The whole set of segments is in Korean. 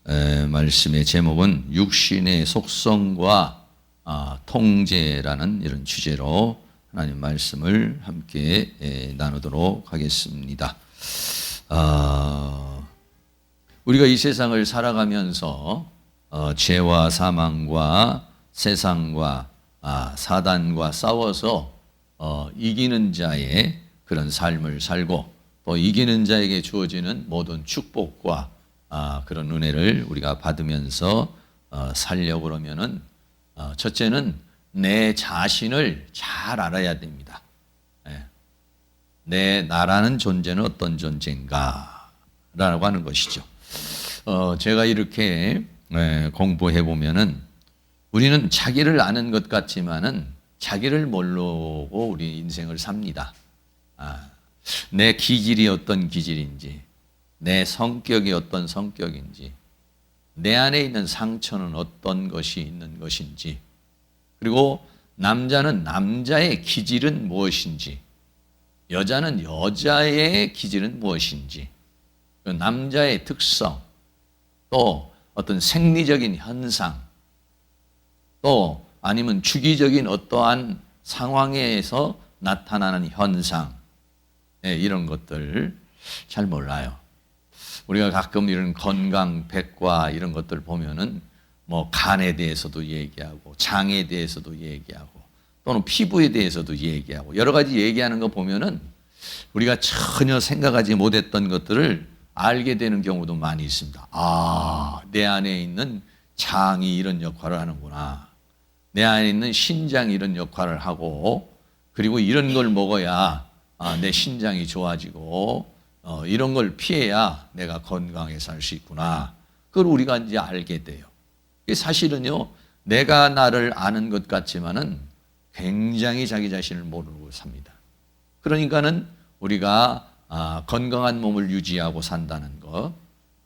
말씀의 제목은 육신의 속성과 통제라는 이런 주제로 하나님 말씀을 함께 나누도록 하겠습니다. 우리가 이 세상을 살아가면서 죄와 사망과 세상과 사단과 싸워서 이기는 자의 그런 삶을 살고 또 이기는 자에게 주어지는 모든 축복과 그런 은혜를 우리가 받으면서 살려고 그러면은 첫째는 내 자신을 잘 알아야 됩니다. 나라는 존재는 어떤 존재인가 라고 하는 것이죠. 제가 이렇게 공부해 보면은 우리는 자기를 아는 것 같지만은 자기를 모르고 우리 인생을 삽니다. 내 기질이 어떤 기질인지, 내 성격이 어떤 성격인지, 내 안에 있는 상처는 어떤 것이 있는 것인지, 그리고 남자는 남자의 기질은 무엇인지, 여자는 여자의 기질은 무엇인지, 남자의 특성, 또 어떤 생리적인 현상, 또 아니면 주기적인 어떠한 상황에서 나타나는 현상, 이런 것들 잘 몰라요. 우리가 가끔 이런 건강 백과 이런 것들 보면은 뭐 간에 대해서도 얘기하고 장에 대해서도 얘기하고 또는 피부에 대해서도 얘기하고 여러 가지 얘기하는 거 보면은 우리가 전혀 생각하지 못했던 것들을 알게 되는 경우도 많이 있습니다. 내 안에 있는 장이 이런 역할을 하는구나. 내 안에 있는 신장이 이런 역할을 하고, 그리고 이런 걸 먹어야 내 신장이 좋아지고 이런 걸 피해야 내가 건강하게 살 수 있구나. 그걸 우리가 이제 알게 돼요. 사실은요, 내가 나를 아는 것 같지만은 굉장히 자기 자신을 모르고 삽니다. 그러니까는 우리가 건강한 몸을 유지하고 산다는 것,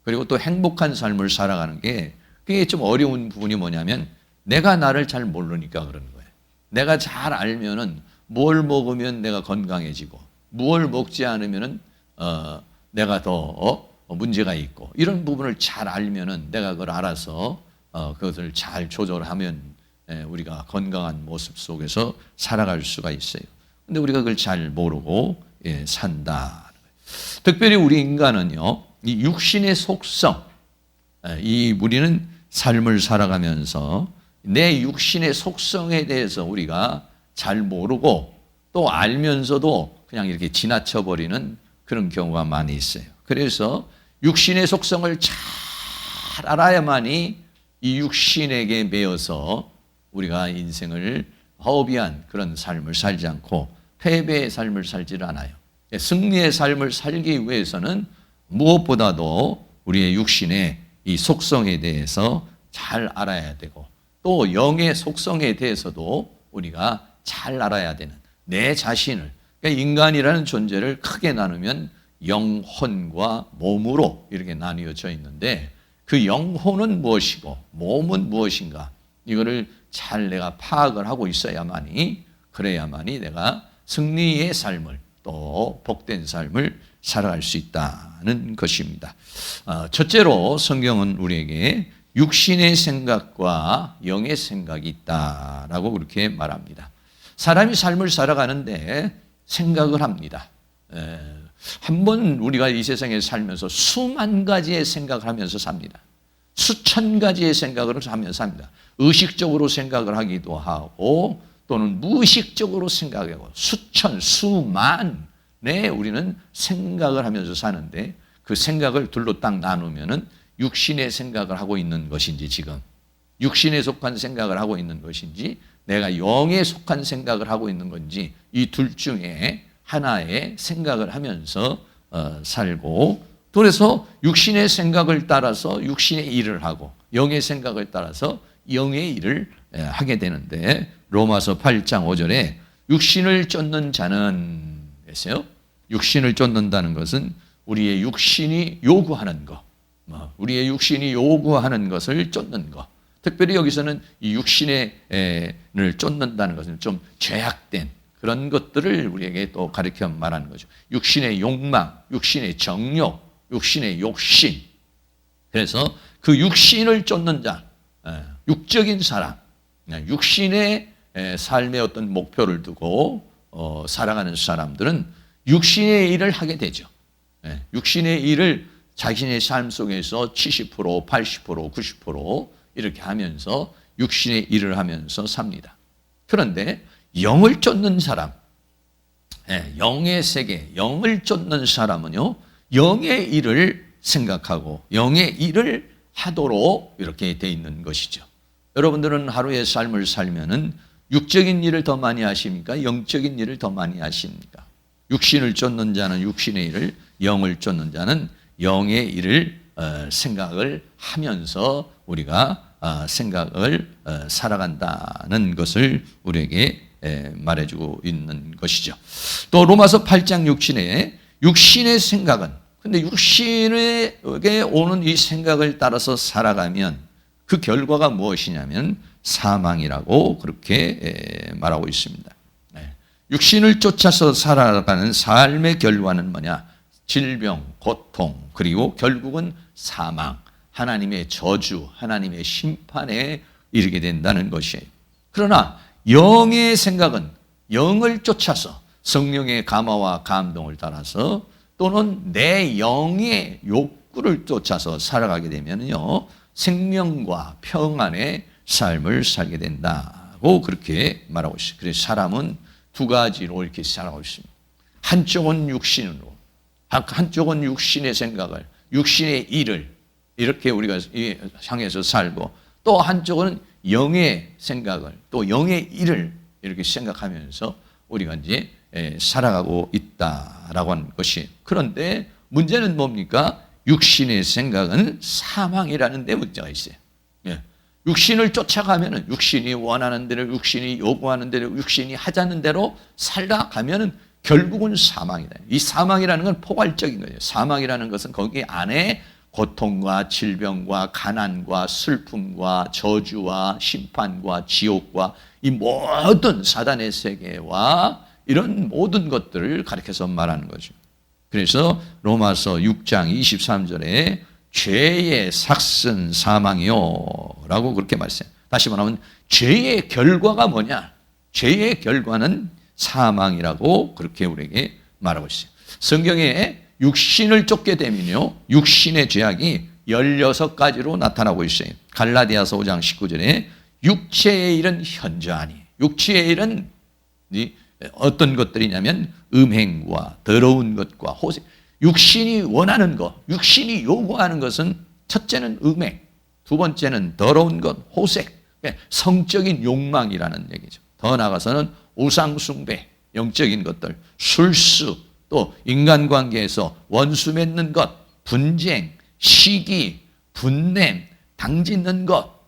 그리고 또 행복한 삶을 살아가는 게 그게 좀 어려운 부분이 뭐냐면 내가 나를 잘 모르니까 그러는 거예요. 내가 잘 알면은 뭘 먹으면 내가 건강해지고 뭘 먹지 않으면은 내가 더 문제가 있고 이런 부분을 잘 알면은 내가 그걸 알아서 그것을 잘 조절하면 우리가 건강한 모습 속에서 살아갈 수가 있어요. 근데 우리가 그걸 잘 모르고 산다. 특별히 우리 인간은요, 이 육신의 속성, 우리는 삶을 살아가면서 내 육신의 속성에 대해서 우리가 잘 모르고 또 알면서도 그냥 이렇게 지나쳐버리는 그런 경우가 많이 있어요. 그래서 육신의 속성을 잘 알아야만이 이 육신에게 매여서 우리가 인생을 허비한 그런 삶을 살지 않고 패배의 삶을 살지를 않아요. 승리의 삶을 살기 위해서는 무엇보다도 우리의 육신의 이 속성에 대해서 잘 알아야 되고 또 영의 속성에 대해서도 우리가 잘 알아야 되는 내 자신을, 그러니까 인간이라는 존재를 크게 나누면 영혼과 몸으로 이렇게 나뉘어져 있는데 그 영혼은 무엇이고 몸은 무엇인가, 이거를 잘 내가 파악을 하고 있어야만이, 그래야만이 내가 승리의 삶을 또 복된 삶을 살아갈 수 있다는 것입니다. 첫째로 성경은 우리에게 육신의 생각과 영의 생각이 있다라고 그렇게 말합니다. 사람이 삶을 살아가는데 생각을 합니다. 한번 우리가 이 세상에 살면서 수만 가지의 생각을 하면서 삽니다. 수천 가지의 생각을 하면서 삽니다. 의식적으로 생각을 하기도 하고 또는 무의식적으로 생각하고 수천, 수만 우리는 생각을 하면서 사는데 그 생각을 둘로 딱 나누면은 육신의 생각을 하고 있는 것인지, 지금 육신에 속한 생각을 하고 있는 것인지 내가 영에 속한 생각을 하고 있는 건지, 이 둘 중에 하나의 생각을 하면서 살고, 그래서 육신의 생각을 따라서 육신의 일을 하고 영의 생각을 따라서 영의 일을 하게 되는데, 로마서 8장 5절에 육신을 쫓는 자는 했어요. 육신을 쫓는다는 것은 우리의 육신이 요구하는 것, 우리의 육신이 요구하는 것을 쫓는 것. 특별히 여기서는 이 육신을 쫓는다는 것은 좀 죄악된 그런 것들을 우리에게 또 가르쳐 말하는 거죠. 육신의 욕망, 육신의 정욕, 육신의 욕심. 그래서 그 육신을 쫓는 자, 육적인 사람, 육신의 삶의 어떤 목표를 두고 살아가는 사람들은 육신의 일을 하게 되죠. 육신의 일을 자신의 삶 속에서 70%, 80%, 90% 이렇게 하면서 육신의 일을 하면서 삽니다. 그런데 영을 쫓는 사람, 영의 세계, 영을 쫓는 사람은요, 영의 일을 생각하고 영의 일을 하도록 이렇게 돼 있는 것이죠. 여러분들은 하루의 삶을 살면은 육적인 일을 더 많이 하십니까? 영적인 일을 더 많이 하십니까? 육신을 쫓는 자는 육신의 일을, 영을 쫓는 자는 영의 일을 생각을 하면서 우리가 생각을 살아간다는 것을 우리에게 말해주고 있는 것이죠. 또 로마서 8장 육신의 생각은, 근데 육신에게 오는 이 생각을 따라서 살아가면 그 결과가 무엇이냐면 사망이라고 그렇게 말하고 있습니다. 육신을 쫓아서 살아가는 삶의 결과는 뭐냐? 질병, 고통, 그리고 결국은 사망, 하나님의 저주, 하나님의 심판에 이르게 된다는 것이에요. 그러나 영의 생각은 영을 쫓아서 성령의 감화와 감동을 따라서 또는 내 영의 욕구를 쫓아서 살아가게 되면요, 생명과 평안의 삶을 살게 된다고 그렇게 말하고 있어요. 그래서 사람은 두 가지로 이렇게 살아가고 있습니다. 한쪽은 육신으로, 한쪽은 육신의 생각을, 육신의 일을 이렇게 우리가 향해서 살고, 또 한쪽은 영의 생각을, 또 영의 일을 이렇게 생각하면서 우리가 이제 살아가고 있다라고 하는 것이. 그런데 문제는 뭡니까? 육신의 생각은 사망이라는 데 문제가 있어요. 육신을 쫓아가면은, 육신이 원하는 대로, 육신이 요구하는 대로, 육신이 하자는 대로 살아가면은 결국은 사망이다. 이 사망이라는 건 포괄적인 거예요. 사망이라는 것은 거기 안에 고통과 질병과 가난과 슬픔과 저주와 심판과 지옥과 이 모든 사단의 세계와 이런 모든 것들을 가리켜서 말하는 거죠. 그래서 로마서 6장 23절에 죄의 삭은 사망이요 라고 그렇게 말했어요. 다시 말하면 죄의 결과가 뭐냐? 죄의 결과는 사망이라고 그렇게 우리에게 말하고 있어요. 성경에 육신을 쫓게 되면요, 육신의 죄악이 16가지로 나타나고 있어요. 갈라디아서 5장 19절에 육체의 일은 현저하니, 육체의 일은 어떤 것들이냐면 음행과 더러운 것과 호색. 육신이 원하는 것, 육신이 요구하는 것은 첫째는 음행, 두 번째는 더러운 것, 호색, 성적인 욕망이라는 얘기죠. 더 나아가서는 우상숭배, 영적인 것들, 술수, 또 인간관계에서 원수 맺는 것, 분쟁, 시기, 분냄, 당짓는 것,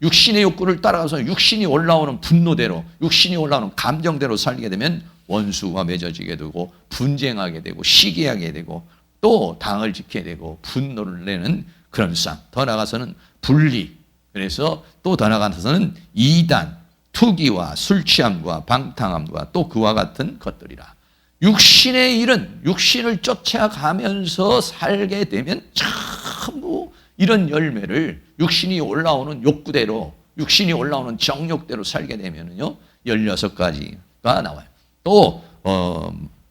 육신의 욕구를 따라가서 육신이 올라오는 분노대로, 육신이 올라오는 감정대로 살게 되면 원수가 맺어지게 되고 분쟁하게 되고 시기하게 되고 또 당을 지켜야 되고 분노를 내는 그런 싸움. 더 나아가서는 분리, 그래서 또 더 나아가서는 이단, 투기와 술 취함과 방탕함과 또 그와 같은 것들이라. 육신의 일은 육신을 쫓아가면서 살게 되면 전부 이런 열매를 육신이 올라오는 욕구대로, 육신이 올라오는 정욕대로 살게 되면요 16가지가 나와요. 또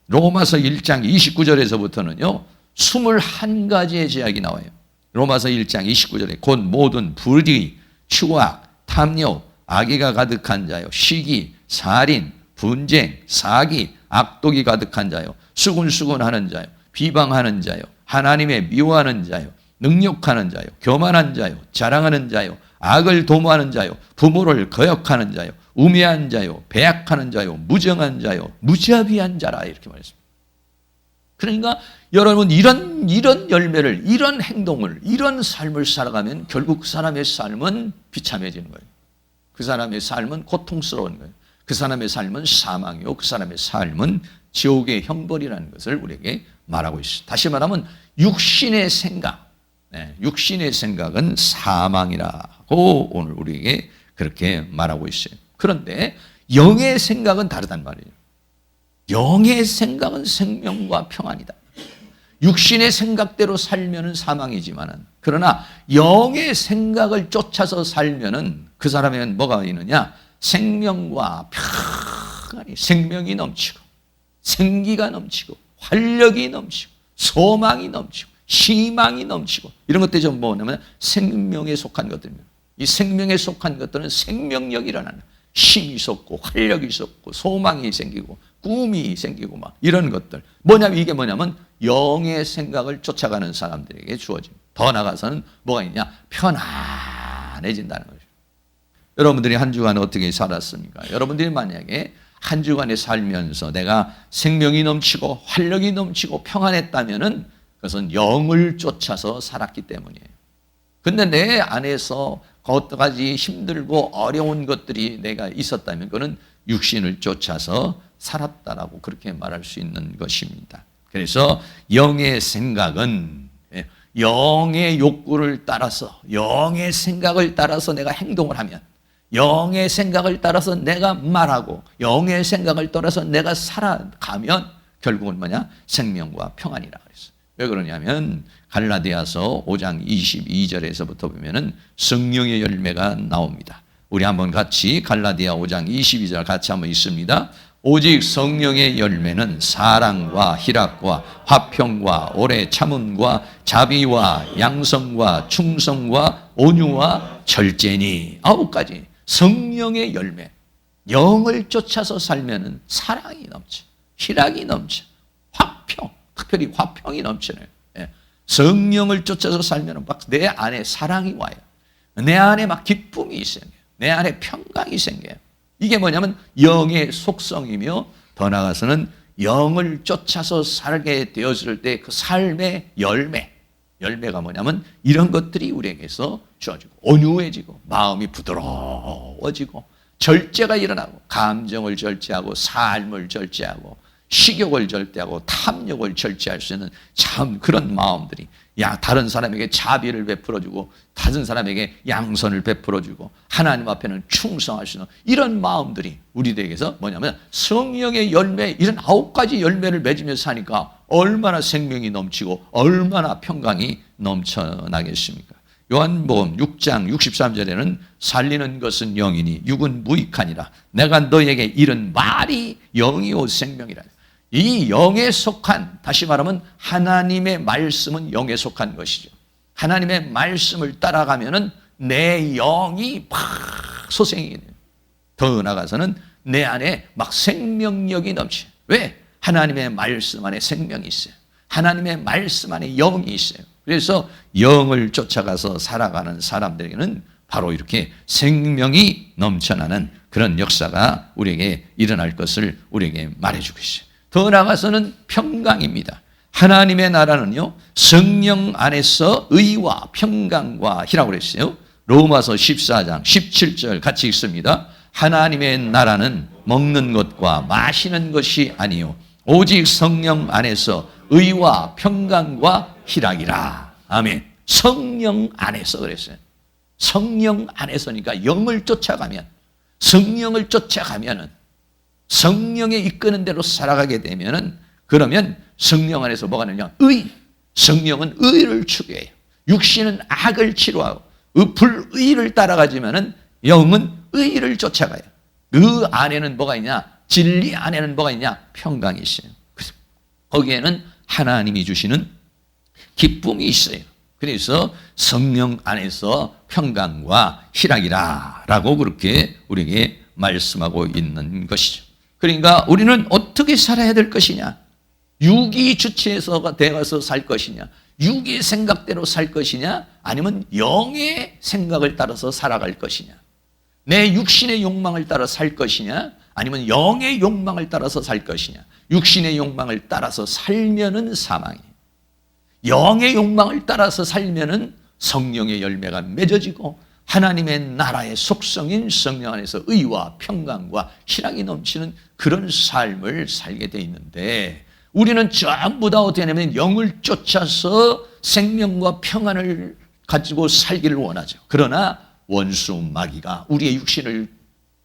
로마서 1장 29절에서부터는요 21가지의 죄악이 나와요. 로마서 1장 29절에 곧 모든 불의, 추악, 탐욕, 악의가 가득한 자요, 시기, 살인, 분쟁, 사기, 악독이 가득한 자요, 수군수군하는 자요, 비방하는 자요, 하나님의 미워하는 자요, 능욕하는 자요, 교만한 자요, 자랑하는 자요, 악을 도모하는 자요, 부모를 거역하는 자요, 우매한 자요, 배약하는 자요, 무정한 자요, 무자비한 자라 이렇게 말했습니다. 그러니까 여러분 이런 열매를, 이런 행동을, 이런 삶을 살아가면 결국 그 사람의 삶은 비참해지는 거예요. 그 사람의 삶은 고통스러운 거예요. 그 사람의 삶은 사망이요, 그 사람의 삶은 지옥의 형벌이라는 것을 우리에게 말하고 있어요. 다시 말하면 육신의 생각, 육신의 생각은 사망이라고 오늘 우리에게 그렇게 말하고 있어요. 그런데 영의 생각은 다르단 말이에요. 영의 생각은 생명과 평안이다. 육신의 생각대로 살면은 사망이지만은, 그러나 영의 생각을 쫓아서 살면은 그 사람에는 뭐가 있느냐? 생명과 평안이, 생명이 넘치고 생기가 넘치고 활력이 넘치고 소망이 넘치고 희망이 넘치고, 이런 것들이 좀 뭐냐면 생명에 속한 것들입니다. 이 생명에 속한 것들은 생명력이 일어나는, 힘이 솟고 활력이 솟고 소망이 생기고 꿈이 생기고 막 이런 것들. 뭐냐면 이게 뭐냐면 영의 생각을 쫓아가는 사람들에게 주어집니다. 더 나아가서는 뭐가 있냐? 편안해진다는 거죠. 여러분들이 한 주간 어떻게 살았습니까? 여러분들이 만약에 한 주간에 살면서 내가 생명이 넘치고 활력이 넘치고 평안했다면은 그것은 영을 쫓아서 살았기 때문이에요. 근데 내 안에서 어떤 가지 힘들고 어려운 것들이 내가 있었다면 그거는 육신을 쫓아서 살았다라고 그렇게 말할 수 있는 것입니다. 그래서 영의 생각은 영의 욕구를 따라서, 영의 생각을 따라서 내가 행동을 하면, 영의 생각을 따라서 내가 말하고, 영의 생각을 따라서 내가 살아가면 결국은 뭐냐? 생명과 평안이라 그랬어요. 왜 그러냐면 갈라디아서 5장 22절에서부터 보면은 성령의 열매가 나옵니다. 우리 한번 같이 갈라디아 5장 22절 같이 한번 읽습니다. 오직 성령의 열매는 사랑과 희락과 화평과 오래 참음과 자비와 양성과 충성과 온유와 절제니. 9가지 성령의 열매. 영을 쫓아서 살면은 사랑이 넘쳐, 희락이 넘쳐, 화평, 특별히 화평이 넘치네요. 성령을 쫓아서 살면은 막 내 안에 사랑이 와요. 내 안에 막 기쁨이 생겨요. 내 안에 평강이 생겨요. 이게 뭐냐면 영의 속성이며, 더 나아가서는 영을 쫓아서 살게 되었을 때 그 삶의 열매가 뭐냐면 이런 것들이 우리에게서 주어지고, 온유해지고 마음이 부드러워지고 절제가 일어나고, 감정을 절제하고 삶을 절제하고 식욕을 절제하고 탐욕을 절제할 수 있는 참 그런 마음들이, 다른 사람에게 자비를 베풀어주고 다른 사람에게 양선을 베풀어주고 하나님 앞에는 충성할 수 있는 이런 마음들이 우리들에게서 뭐냐면 성령의 열매, 이런 9가지 열매를 맺으며 사니까 얼마나 생명이 넘치고 얼마나 평강이 넘쳐나겠습니까? 요한복음 6장 63절에는 살리는 것은 영이니 육은 무익하니라. 내가 너에게 이른 말이 영이요 생명이라. 이 영에 속한, 다시 말하면 하나님의 말씀은 영에 속한 것이죠. 하나님의 말씀을 따라가면은 내 영이 막 소생이 돼요. 더 나아가서는 내 안에 막 생명력이 넘쳐요. 왜? 하나님의 말씀 안에 생명이 있어요. 하나님의 말씀 안에 영이 있어요. 그래서 영을 쫓아가서 살아가는 사람들에게는 바로 이렇게 생명이 넘쳐나는 그런 역사가 우리에게 일어날 것을 우리에게 말해주고 있어요. 더 나아가서는 평강입니다. 하나님의 나라는요, 성령 안에서 의와 평강과 희라고 그랬어요. 로마서 14장 17절 같이 읽습니다. 하나님의 나라는 먹는 것과 마시는 것이 아니요 오직 성령 안에서 의와 평강과 희락이라. 아멘. 성령 안에서 그랬어요. 성령 안에서니까 영을 쫓아가면, 성령을 쫓아가면은, 성령에 이끄는 대로 살아가게 되면은, 그러면 성령 안에서 뭐가 되냐? 의. 성령은 의를 추구해요. 육신은 악을 치료하고 불의를 따라가지만은 영은 의를 쫓아가요. 그 안에는 뭐가 있냐? 진리 안에는 뭐가 있냐? 평강이 있어요. 거기에는 하나님이 주시는 기쁨이 있어요. 그래서 성령 안에서 평강과 희락이라 라고 그렇게 우리에게 말씀하고 있는 것이죠. 그러니까 우리는 어떻게 살아야 될 것이냐? 육이 주체에서 되어서 살 것이냐? 육의 생각대로 살 것이냐? 아니면 영의 생각을 따라서 살아갈 것이냐? 내 육신의 욕망을 따라 살 것이냐? 아니면 영의 욕망을 따라서 살 것이냐? 육신의 욕망을 따라서 살면은 사망이에요. 영의 욕망을 따라서 살면은 성령의 열매가 맺어지고 하나님의 나라의 속성인 성령 안에서 의와 평강과 희락이 넘치는 그런 삶을 살게 돼 있는데, 우리는 전부 다 어떻게 하냐면 영을 쫓아서 생명과 평안을 가지고 살기를 원하죠. 그러나 원수 마귀가 우리의 육신을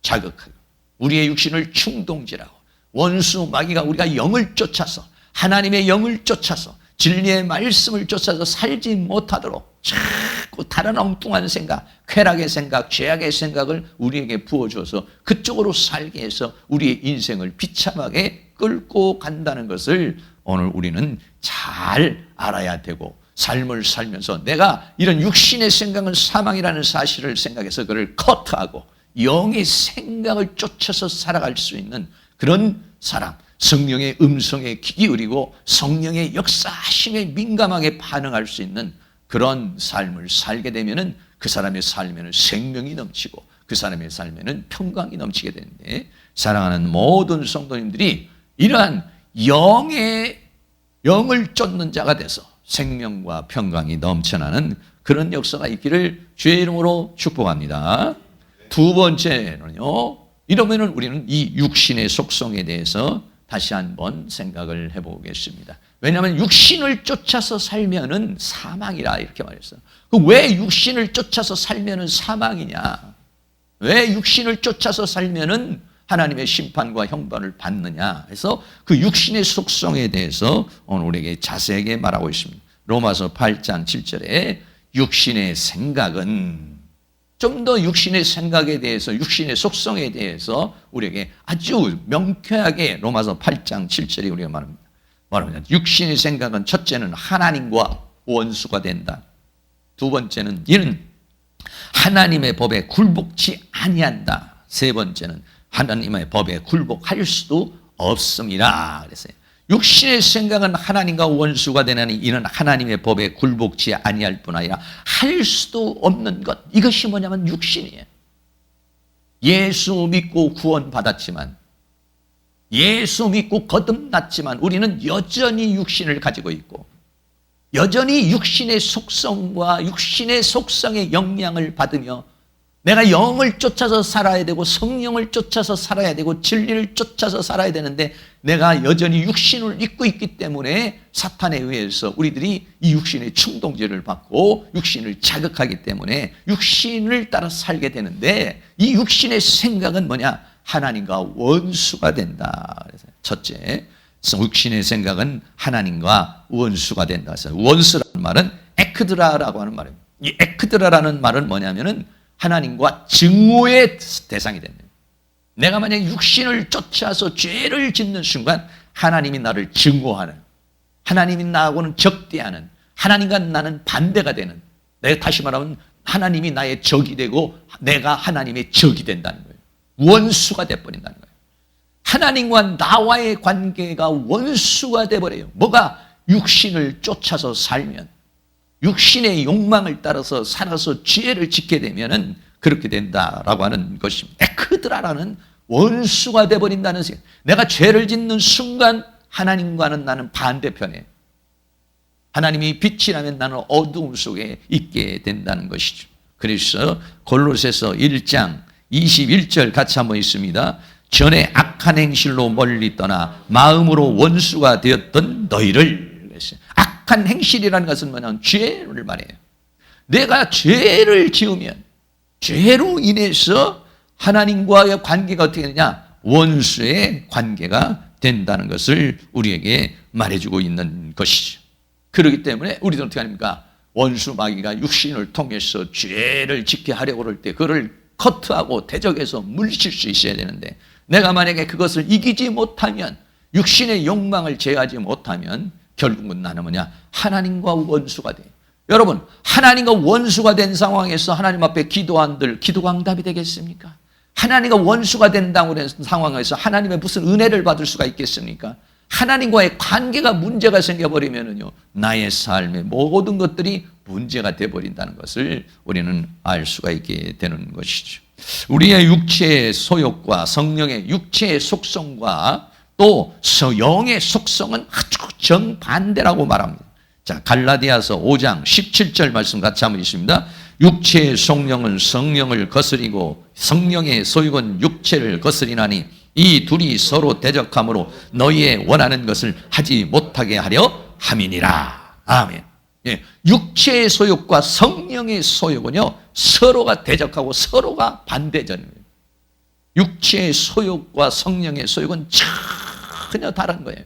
자극하고 우리의 육신을 충동질하고, 원수 마귀가 우리가 영을 쫓아서, 하나님의 영을 쫓아서 진리의 말씀을 쫓아서 살지 못하도록 자꾸 다른 엉뚱한 생각, 쾌락의 생각, 죄악의 생각을 우리에게 부어줘서 그쪽으로 살게 해서 우리의 인생을 비참하게 끌고 간다는 것을 오늘 우리는 잘 알아야 되고, 삶을 살면서 내가 이런 육신의 생각은 사망이라는 사실을 생각해서 그를 커트하고 영의 생각을 쫓아서 살아갈 수 있는 그런 사람, 성령의 음성에 귀 기울이고 성령의 역사심에 민감하게 반응할 수 있는 그런 삶을 살게 되면은 그 사람의 삶에는 생명이 넘치고 그 사람의 삶에는 평강이 넘치게 되는데, 사랑하는 모든 성도님들이 이러한 영을 쫓는 자가 돼서 생명과 평강이 넘쳐나는 그런 역사가 있기를 주의 이름으로 축복합니다. 두 번째는요, 이러면은 우리는 이 육신의 속성에 대해서 다시 한번 생각을 해보겠습니다. 왜냐하면 육신을 쫓아서 살면은 사망이라 이렇게 말했어요. 왜 육신을 쫓아서 살면은 사망이냐? 왜 육신을 쫓아서 살면은 하나님의 심판과 형벌을 받느냐 해서 그 육신의 속성에 대해서 오늘 우리에게 자세하게 말하고 있습니다. 로마서 8장 7절에 육신의 생각은, 좀 더 육신의 생각에 대해서, 육신의 속성에 대해서 우리에게 아주 명쾌하게 로마서 8장 7절에 우리가 말합니다. 육신의 생각은 첫째는 하나님과 원수가 된다. 두 번째는 이는 하나님의 법에 굴복치 아니한다. 세 번째는 하나님의 법에 굴복할 수도 없습니다. 그랬어요. 육신의 생각은 하나님과 원수가 되나니 이는 하나님의 법에 굴복치 아니할 뿐 아니라 할 수도 없는 것. 이것이 뭐냐면 육신이에요. 예수 믿고 구원받았지만, 예수 믿고 거듭났지만 우리는 여전히 육신을 가지고 있고 여전히 육신의 속성과 육신의 속성의 영향을 받으며 내가 영을 쫓아서 살아야 되고 성령을 쫓아서 살아야 되고 진리를 쫓아서 살아야 되는데 내가 여전히 육신을 입고 있기 때문에 사탄에 의해서 우리들이 이 육신의 충동질을 받고 육신을 자극하기 때문에 육신을 따라 살게 되는데, 이 육신의 생각은 뭐냐? 하나님과 원수가 된다. 그래서 첫째, 육신의 생각은 하나님과 원수가 된다. 그래서 원수라는 말은 에크드라라고 하는 말입니다. 이 에크드라라는 말은 뭐냐면은 하나님과 증오의 대상이 됩니다. 내가 만약에 육신을 쫓아서 죄를 짓는 순간 하나님이 나를 증오하는, 하나님이 나하고는 적대하는, 하나님과 나는 반대가 되는, 내가 다시 말하면 하나님이 나의 적이 되고 내가 하나님의 적이 된다는 거예요. 원수가 돼버린다는 거예요. 하나님과 나와의 관계가 원수가 돼버려요. 뭐가? 육신을 쫓아서 살면, 육신의 욕망을 따라서 살아서 죄를 짓게 되면은 그렇게 된다라고 하는 것입니다. 에크드라라는 원수가 돼버린다는 생각. 내가 죄를 짓는 순간 하나님과는 나는 반대편에, 하나님이 빛이라면 나는 어두움 속에 있게 된다는 것이죠. 그래서 골로새서 1장 21절 같이 한번 있습니다. 전에 악한 행실로 멀리 떠나 마음으로 원수가 되었던 너희를, 악한 행실이라는 것은 뭐냐면 죄를 말해요. 내가 죄를 지으면 죄로 인해서 하나님과의 관계가 어떻게 되냐? 원수의 관계가 된다는 것을 우리에게 말해주고 있는 것이죠. 그렇기 때문에 우리들은 어떻게 합니까? 원수 마귀가 육신을 통해서 죄를 짓게 하려고 그럴 때 그를 커트하고 대적해서 물리칠 수 있어야 되는데, 내가 만약에 그것을 이기지 못하면, 육신의 욕망을 제어하지 못하면 결국은 나는 뭐냐? 하나님과 원수가 돼요. 여러분, 하나님과 원수가 된 상황에서 하나님 앞에 기도한들 기도가 응답이 되겠습니까? 하나님과 원수가 된다고 하는 상황에서 하나님의 무슨 은혜를 받을 수가 있겠습니까? 하나님과의 관계가 문제가 생겨버리면은요, 나의 삶의 모든 것들이 문제가 되어버린다는 것을 우리는 알 수가 있게 되는 것이죠. 우리의 육체의 소욕과 성령의 육체의 속성과 또 영의 속성은 아주 정반대라고 말합니다. 자, 갈라디아서 5장 17절 말씀 같이 한번 있습니다. 육체의 속령은 성령을 거스리고 성령의 소욕은 육체를 거스리나니 이 둘이 서로 대적함으로 너희의 원하는 것을 하지 못하게 하려 함이니라. 아멘. 예, 육체의 소욕과 성령의 소욕은요, 서로가 대적하고 서로가 반대전입니다. 육체의 소욕과 성령의 소욕은 전혀 다른 거예요.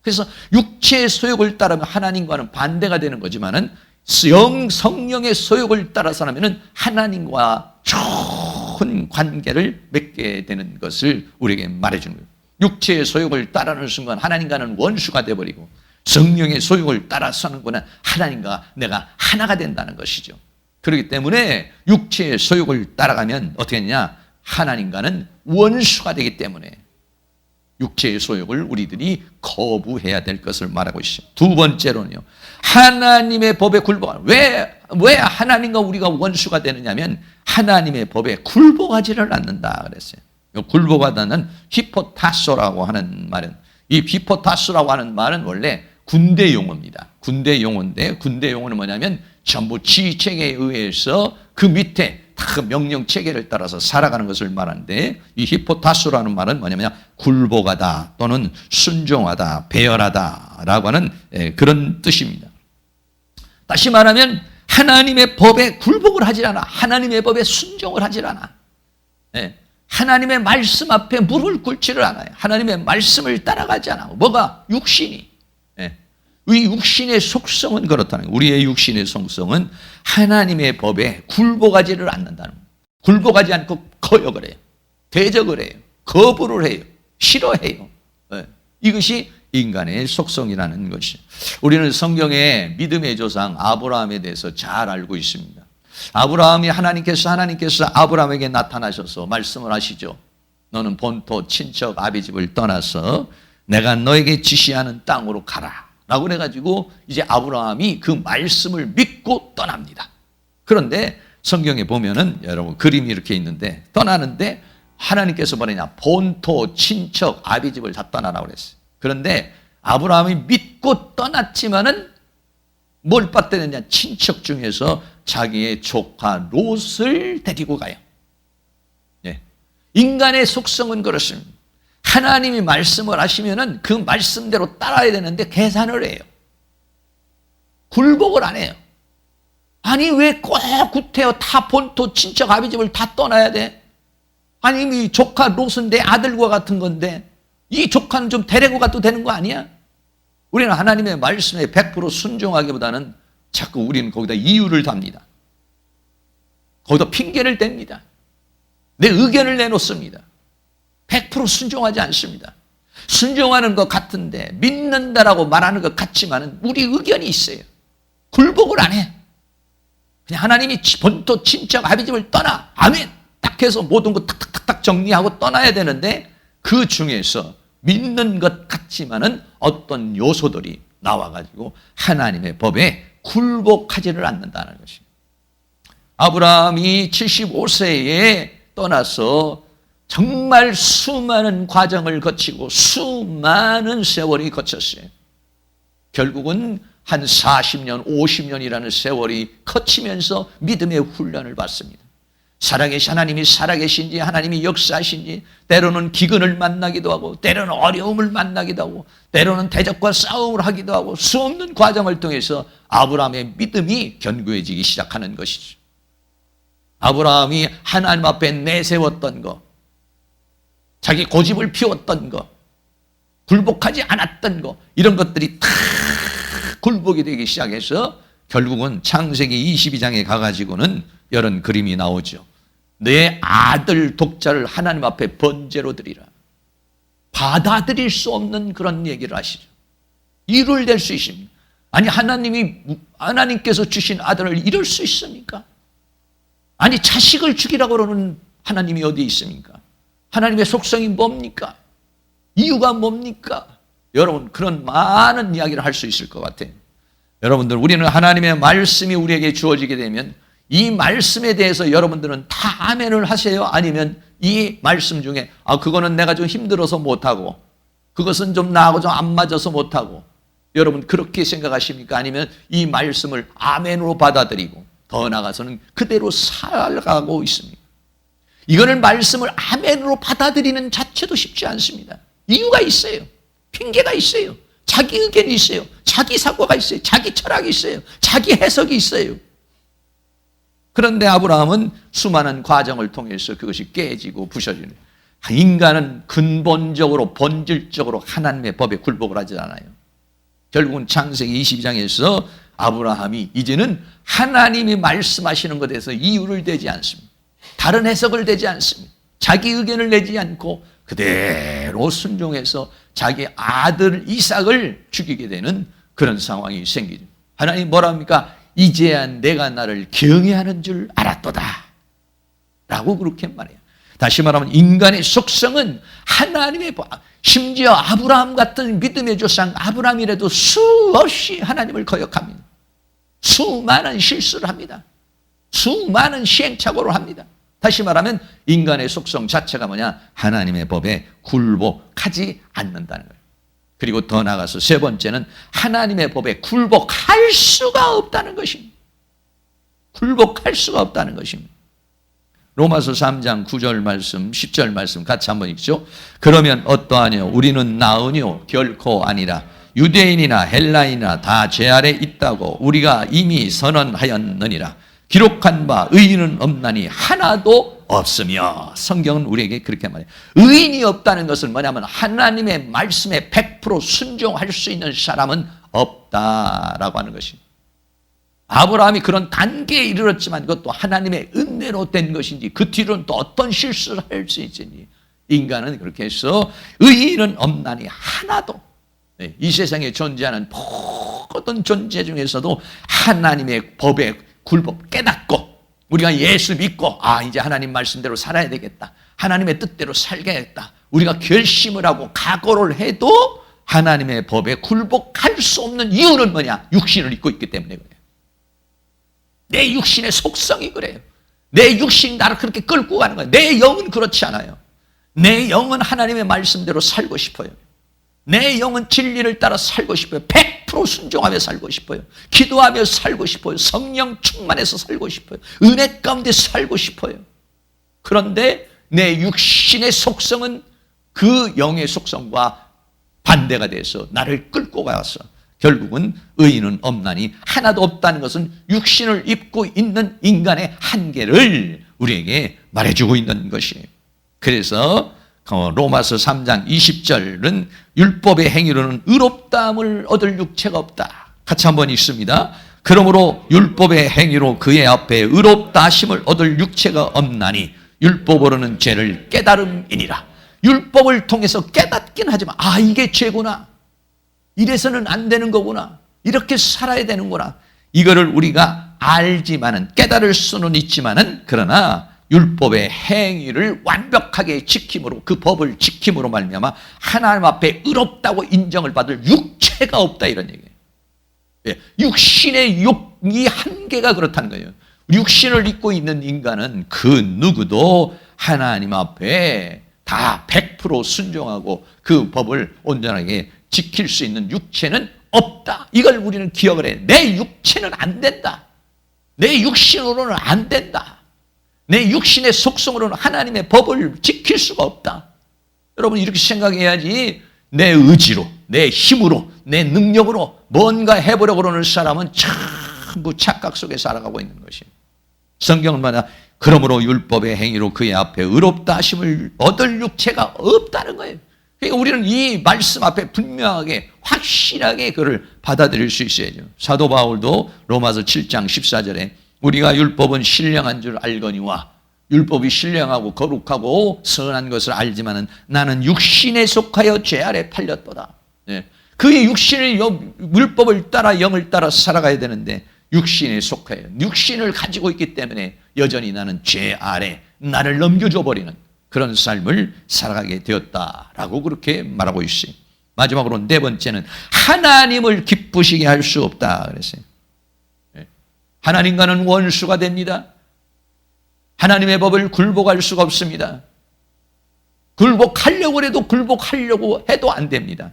그래서 육체의 소욕을 따르면 하나님과는 반대가 되는 거지만은 성령의 소욕을 따라서라면은 하나님과 좋은 관계를 맺게 되는 것을 우리에게 말해주는 거예요. 육체의 소욕을 따르는 순간 하나님과는 원수가 되어버리고, 성령의 소욕을 따라서는 거는 하나님과 내가 하나가 된다는 것이죠. 그렇기 때문에 육체의 소욕을 따라가면 어떻게 하느냐? 하나님과는 원수가 되기 때문에 육체의 소욕을 우리들이 거부해야 될 것을 말하고 있습니다. 두 번째로는요, 하나님의 법에 굴복하는. 왜 하나님과 우리가 원수가 되느냐면 하나님의 법에 굴복하지를 않는다 그랬어요. 굴복하다는 히포타소라고 하는 말은, 이 히포타소라고 하는 말은 원래 군대 용어입니다. 군대 용어인데, 군대 용어는 뭐냐면 전부 지휘체계에 의해서 그 밑에 그 명령 체계를 따라서 살아가는 것을 말하는데, 이 히포타소라는 말은 뭐냐면 굴복하다 또는 순종하다, 배열하다 라고 하는 그런 뜻입니다. 다시 말하면 하나님의 법에 굴복을 하지 않아. 하나님의 법에 순종을 하지 않아. 하나님의 말씀 앞에 무릎을 꿇지를 않아요. 하나님의 말씀을 따라가지 않아. 뭐가? 육신이. 이 육신의 속성은 그렇다는 거예요. 우리의 육신의 속성은 하나님의 법에 굴복하지를 않는다는 거예요. 굴복하지 않고 거역을 해요. 대적을 해요. 거부를 해요. 싫어해요. 이것이 인간의 속성이라는 것이죠. 우리는 성경에 믿음의 조상 아브라함에 대해서 잘 알고 있습니다. 아브라함이 하나님께서 아브라함에게 나타나셔서 말씀을 하시죠. 너는 본토 친척 아비집을 떠나서 내가 너에게 지시하는 땅으로 가라 라고 그래가지고 이제 아브라함이 그 말씀을 믿고 떠납니다. 그런데 성경에 보면은 여러분 그림이 이렇게 있는데, 떠나는데 하나님께서 뭐냐냐, 본토 친척 아비집을 다 떠나라고 그랬어요. 그런데 아브라함이 믿고 떠났지만은 뭘 빠뜨렸냐, 친척 중에서 자기의 조카 롯을 데리고 가요. 인간의 속성은 그렇습니다. 하나님이 말씀을 하시면은 그 말씀대로 따라야 되는데 계산을 해요. 굴복을 안 해요. 아니 왜 꼭 구태여 다 본토 친척 아비집을 다 떠나야 돼? 아니 이 조카 롯은 내 아들과 같은 건데 이 조카는 좀 데리고 가도 되는 거 아니야? 우리는 하나님의 말씀에 100% 순종하기보다는 자꾸 우리는 거기다 이유를 답니다. 거기다 핑계를 댑니다. 내 의견을 내놓습니다. 100% 순종하지 않습니다. 순종하는 것 같은데, 믿는다라고 말하는 것 같지만은 우리 의견이 있어요. 굴복을 안 해. 그냥 하나님이 본토 친척 아비집을 떠나, 아멘 딱 해서 모든 거 탁탁탁탁 정리하고 떠나야 되는데, 그 중에서 믿는 것 같지만은 어떤 요소들이 나와가지고 하나님의 법에 굴복하지를 않는다는 것입니다. 아브라함이 75세에 떠나서 정말 수많은 과정을 거치고 수많은 세월이 거쳤어요. 결국은 한 40년, 50년이라는 세월이 거치면서 믿음의 훈련을 받습니다. 살아계신 하나님이 살아계신지, 하나님이 역사하신지, 때로는 기근을 만나기도 하고, 때로는 어려움을 만나기도 하고, 때로는 대적과 싸움을 하기도 하고, 수없는 과정을 통해서 아브라함의 믿음이 견고해지기 시작하는 것이죠. 아브라함이 하나님 앞에 내세웠던 것, 자기 고집을 피웠던 것, 굴복하지 않았던 것, 이런 것들이 다 굴복이 되기 시작해서 결국은 창세기 22장에 가가지고는 이런 그림이 나오죠. 내 아들 독자를 하나님 앞에 번제로 드리라. 받아들일 수 없는 그런 얘기를 하시죠. 이를 낼 수 있습니까? 아니 하나님께서 주신 아들을 잃을 수 있습니까? 아니 자식을 죽이라고 그러는 하나님이 어디 있습니까? 하나님의 속성이 뭡니까? 이유가 뭡니까? 여러분 그런 많은 이야기를 할 수 있을 것 같아요. 여러분들 우리는 하나님의 말씀이 우리에게 주어지게 되면 이 말씀에 대해서 여러분들은 다 아멘을 하세요? 아니면 이 말씀 중에 그거는 내가 좀 힘들어서 못하고, 그것은 좀 나하고 좀 안 맞아서 못하고, 여러분 그렇게 생각하십니까? 아니면 이 말씀을 아멘으로 받아들이고 더 나아가서는 그대로 살아가고 있습니다. 이거는 말씀을 아멘으로 받아들이는 자체도 쉽지 않습니다. 이유가 있어요. 핑계가 있어요. 자기 의견이 있어요. 자기 사고가 있어요. 자기 철학이 있어요. 자기 해석이 있어요. 그런데 아브라함은 수많은 과정을 통해서 그것이 깨지고 부셔지는, 인간은 근본적으로 본질적으로 하나님의 법에 굴복을 하지 않아요. 결국은 창세기 22장에서 아브라함이 이제는 하나님이 말씀하시는 것에 대해서 이유를 대지 않습니다. 다른 해석을 대지 않습니다. 자기 의견을 내지 않고 그대로 순종해서 자기 아들 이삭을 죽이게 되는 그런 상황이 생기죠. 하나님 뭐라 합니까? 이제야 내가 나를 경외하는 줄 알았도다 라고 그렇게 말해요. 다시 말하면 인간의 속성은 하나님의, 심지어 아브라함 같은 믿음의 조상 아브라함이라도 수없이 하나님을 거역합니다. 수많은 실수를 합니다. 수많은 시행착오를 합니다. 다시 말하면 인간의 속성 자체가 뭐냐? 하나님의 법에 굴복하지 않는다는 거예요. 그리고 더 나아가서 세 번째는 하나님의 법에 굴복할 수가 없다는 것입니다. 굴복할 수가 없다는 것입니다. 로마서 3장 9절 말씀, 10절 말씀 같이 한번 읽죠. 그러면 어떠하뇨? 우리는 나으뇨? 결코 아니라. 유대인이나 헬라인이나 다 죄 아래 있다고 우리가 이미 선언하였느니라. 기록한 바 의인은 없나니 하나도 없으며. 성경은 우리에게 그렇게 말해요. 의인이 없다는 것은 뭐냐면 하나님의 말씀에 100% 순종할 수 있는 사람은 없다라고 하는 것입니다. 아브라함이 그런 단계에 이르렀지만 그것도 하나님의 은혜로 된 것인지 그 뒤로는 또 어떤 실수를 할 수 있는지 인간은 그렇게 해서 의인은 없나니 하나도. 이 세상에 존재하는 모든 존재 중에서도 하나님의 법에 굴복 깨닫고 우리가 예수 믿고 이제 하나님 말씀대로 살아야 되겠다. 하나님의 뜻대로 살겠다. 우리가 결심을 하고 각오를 해도 하나님의 법에 굴복할 수 없는 이유는 뭐냐? 육신을 입고 있기 때문에 그래요. 내 육신의 속성이 그래요. 내 육신이 나를 그렇게 끌고 가는 거예요. 내 영은 그렇지 않아요. 내 영은 하나님의 말씀대로 살고 싶어요. 내 영은 진리를 따라 살고 싶어요. 100% 순종하며 살고 싶어요. 기도하며 살고 싶어요. 성령 충만해서 살고 싶어요. 은혜 가운데 살고 싶어요. 그런데 내 육신의 속성은 그 영의 속성과 반대가 돼서 나를 끌고 가서 결국은 의인은 없나니 하나도 없다는 것은 육신을 입고 있는 인간의 한계를 우리에게 말해주고 있는 것이에요. 그래서 로마서 3장 20절은 율법의 행위로는 의롭다함을 얻을 육체가 없다. 같이 한번 읽습니다. 그러므로 율법의 행위로 그의 앞에 의롭다 하심을 얻을 육체가 없나니 율법으로는 죄를 깨달음이니라. 율법을 통해서 깨닫긴 하지만 이게 죄구나. 이래서는 안 되는 거구나. 이렇게 살아야 되는구나. 이거를 우리가 알지만은 깨달을 수는 있지만은 그러나 율법의 행위를 완벽하게 지킴으로 그 법을 지킴으로 말미암아 하나님 앞에 의롭다고 인정을 받을 육체가 없다 이런 얘기예요. 육신의 이 한계가 그렇다는 거예요. 육신을 입고 있는 인간은 그 누구도 하나님 앞에 다 100% 순종하고 그 법을 온전하게 지킬 수 있는 육체는 없다. 이걸 우리는 기억을 해야 돼. 내 육체는 안 된다. 내 육신으로는 안 된다. 내 육신의 속성으로는 하나님의 법을 지킬 수가 없다. 여러분 이렇게 생각해야지 내 의지로, 내 힘으로, 내 능력으로 뭔가 해보려고 그러는 사람은 전부 착각 속에 살아가고 있는 것입니다. 성경은 말이야. 그러므로 율법의 행위로 그의 앞에 의롭다 하심을 얻을 육체가 없다는 거예요. 그러니까 우리는 이 말씀 앞에 분명하게 확실하게 그를 받아들일 수 있어야죠. 사도 바울도 로마서 7장 14절에 우리가 율법은 신령한 줄 알거니와 율법이 신령하고 거룩하고 선한 것을 알지만은 나는 육신에 속하여 죄 아래 팔렸도다. 그의 육신을 율법을 따라 영을 따라 살아가야 되는데 육신에 속하여 육신을 가지고 있기 때문에 여전히 나는 죄 아래 나를 넘겨줘 버리는 그런 삶을 살아가게 되었다라고 그렇게 말하고 있어요. 마지막으로 네 번째는 하나님을 기쁘시게 할 수 없다 그랬어요. 하나님과는 원수가 됩니다. 하나님의 법을 굴복할 수가 없습니다. 굴복하려고 해도 굴복하려고 해도 안 됩니다.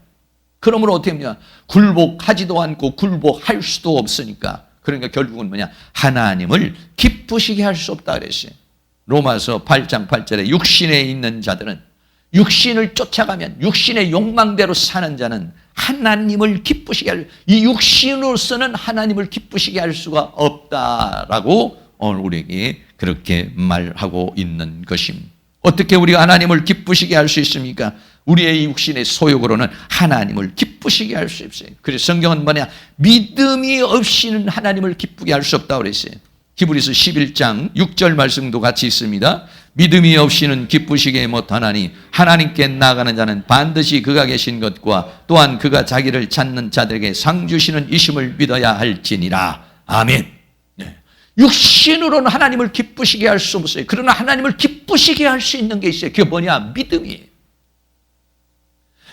그러므로 어떻게 합니까? 굴복하지도 않고 굴복할 수도 없으니까 그러니까 결국은 뭐냐? 하나님을 기쁘시게 할 수 없다 그랬어요. 로마서 8장 8절에 육신에 있는 자들은 육신을 쫓아가면 육신의 욕망대로 사는 자는 하나님을 기쁘시게 할 이 육신으로서는 하나님을 기쁘시게 할 수가 없다라고 오늘 우리에게 그렇게 말하고 있는 것입니다. 어떻게 우리가 하나님을 기쁘시게 할 수 있습니까? 우리의 육신의 소욕으로는 하나님을 기쁘시게 할 수 없어요. 그래서 성경은 뭐냐? 믿음이 없이는 하나님을 기쁘게 할 수 없다고 그랬어요. 히브리서 11장 6절 말씀도 같이 있습니다. 믿음이 없이는 기쁘시게 못하나니 하나님께 나아가는 자는 반드시 그가 계신 것과 또한 그가 자기를 찾는 자들에게 상 주시는 이심을 믿어야 할지니라. 아멘. 네. 육신으로는 하나님을 기쁘시게 할 수 없어요. 그러나 하나님을 기쁘시게 할 수 있는 게 있어요. 그게 뭐냐? 믿음이에요.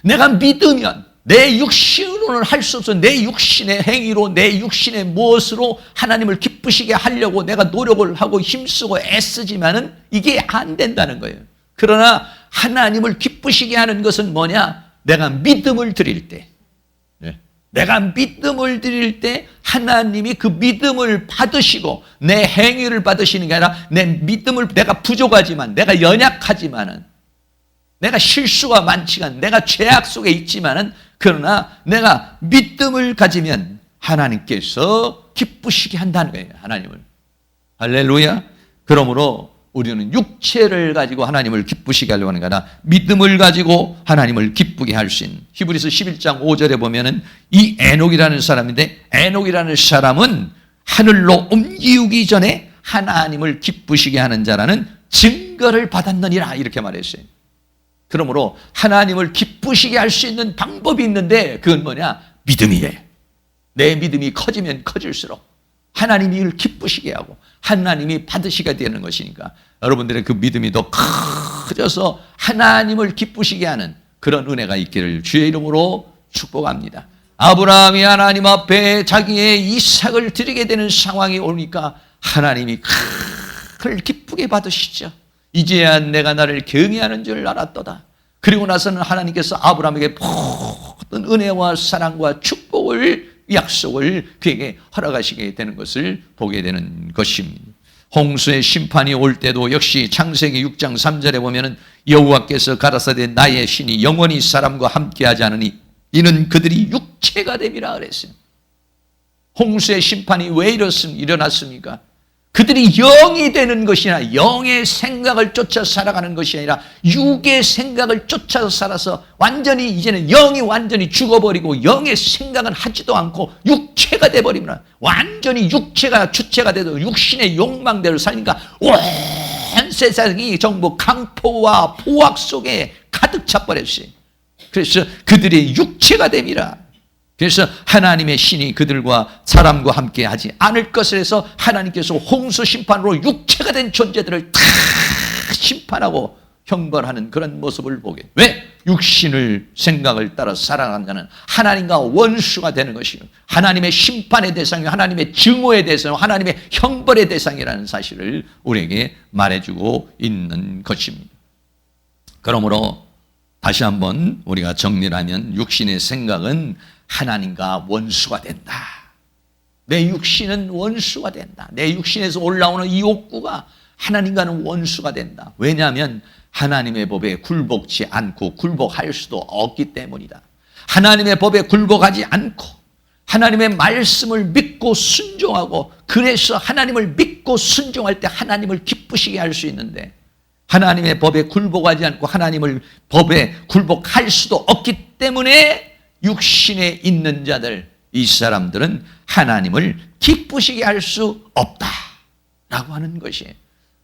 내가 믿으면 내 육신으로는 할 수 없어. 내 육신의 행위로, 내 육신의 무엇으로 하나님을 기쁘시게 하려고 내가 노력을 하고 힘쓰고 애쓰지만은 이게 안 된다는 거예요. 그러나 하나님을 기쁘시게 하는 것은 뭐냐? 내가 믿음을 드릴 때, 내가 믿음을 드릴 때 하나님이 그 믿음을 받으시고 내 행위를 받으시는 게 아니라 내 믿음을, 내가 부족하지만, 내가 연약하지만은, 내가 실수가 많지만, 내가 죄악 속에 있지만은, 그러나 내가 믿음을 가지면 하나님께서 기쁘시게 한다는 거예요. 하나님을. 할렐루야. 그러므로 우리는 육체를 가지고 하나님을 기쁘시게 하려고 하는 게 아니라 믿음을 가지고 하나님을 기쁘게 할 수 있는. 히브리서 11장 5절에 보면은 이 에녹이라는 사람인데, 에녹이라는 사람은 하늘로 옮기우기 전에 하나님을 기쁘시게 하는 자라는 증거를 받았느니라, 이렇게 말했어요. 그러므로 하나님을 기쁘시게 할 수 있는 방법이 있는데 그건 뭐냐? 믿음이에요. 내 믿음이 커지면 커질수록 하나님이 이를 기쁘시게 하고 하나님이 받으시게 되는 것이니까 여러분들의 그 믿음이 더 커져서 하나님을 기쁘시게 하는 그런 은혜가 있기를 주의 이름으로 축복합니다. 아브라함이 하나님 앞에 자기의 이삭을 드리게 되는 상황이 오니까 하나님이 그를 기쁘게 받으시죠. 이제야 내가 나를 경외하는 줄 알았도다. 그리고 나서는 하나님께서 아브라함에게 모든 은혜와 사랑과 축복을, 약속을 그에게 허락하시게 되는 것을 보게 되는 것입니다. 홍수의 심판이 올 때도 역시 창세기 6장 3절에 보면은 여호와께서 가라사대 나의 신이 영원히 사람과 함께하지 않으니 이는 그들이 육체가 됨이라 그랬어요. 홍수의 심판이 왜 일어났습니까? 그들이 영이 되는 것이 아니라 영의 생각을 쫓아 살아가는 것이 아니라 육의 생각을 쫓아서 살아서 완전히 이제는 영이 완전히 죽어버리고 영의 생각은 하지도 않고 육체가 돼버리면 완전히 육체가 주체가 돼도 육신의 욕망대로 살니까 온 세상이 전부 강포와 포악 속에 가득 차버렸어요. 그래서 그들의 육체가 됨이라. 그래서 하나님의 신이 그들과 사람과 함께 하지 않을 것을 해서 하나님께서 홍수 심판으로 육체가 된 존재들을 다 심판하고 형벌하는 그런 모습을 보게. 왜? 육신을 생각을 따라 살아가는 자는 하나님과 원수가 되는 것이요, 하나님의 심판의 대상이요, 하나님의 증오의 대상이요, 하나님의 형벌의 대상이라는 사실을 우리에게 말해주고 있는 것입니다. 그러므로 다시 한번 우리가 정리를 하면 육신의 생각은 하나님과 원수가 된다. 내 육신은 원수가 된다. 내 육신에서 올라오는 이 욕구가 하나님과는 원수가 된다. 왜냐하면 하나님의 법에 굴복치 않고 굴복할 수도 없기 때문이다. 하나님의 법에 굴복하지 않고 하나님의 말씀을 믿고 순종하고, 그래서 하나님을 믿고 순종할 때 하나님을 기쁘시게 할 수 있는데, 하나님의 법에 굴복하지 않고 하나님을 법에 굴복할 수도 없기 때문에 육신에 있는 자들, 이 사람들은 하나님을 기쁘시게 할 수 없다라고 하는 것이에요.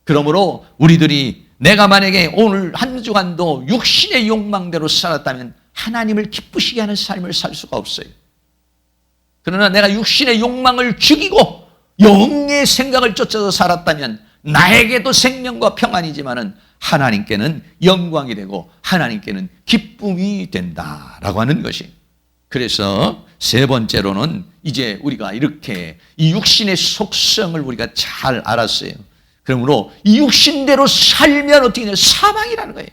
그러므로 우리들이, 내가 만약에 오늘 한 주간도 육신의 욕망대로 살았다면 하나님을 기쁘시게 하는 삶을 살 수가 없어요. 그러나 내가 육신의 욕망을 죽이고 영의 생각을 쫓아서 살았다면 나에게도 생명과 평안이지만은 하나님께는 영광이 되고 하나님께는 기쁨이 된다라고 하는 것이. 그래서 세 번째로는 이제 우리가 이렇게 이 육신의 속성을 우리가 잘 알았어요. 그러므로 이 육신대로 살면 어떻게 되냐? 사망이라는 거예요.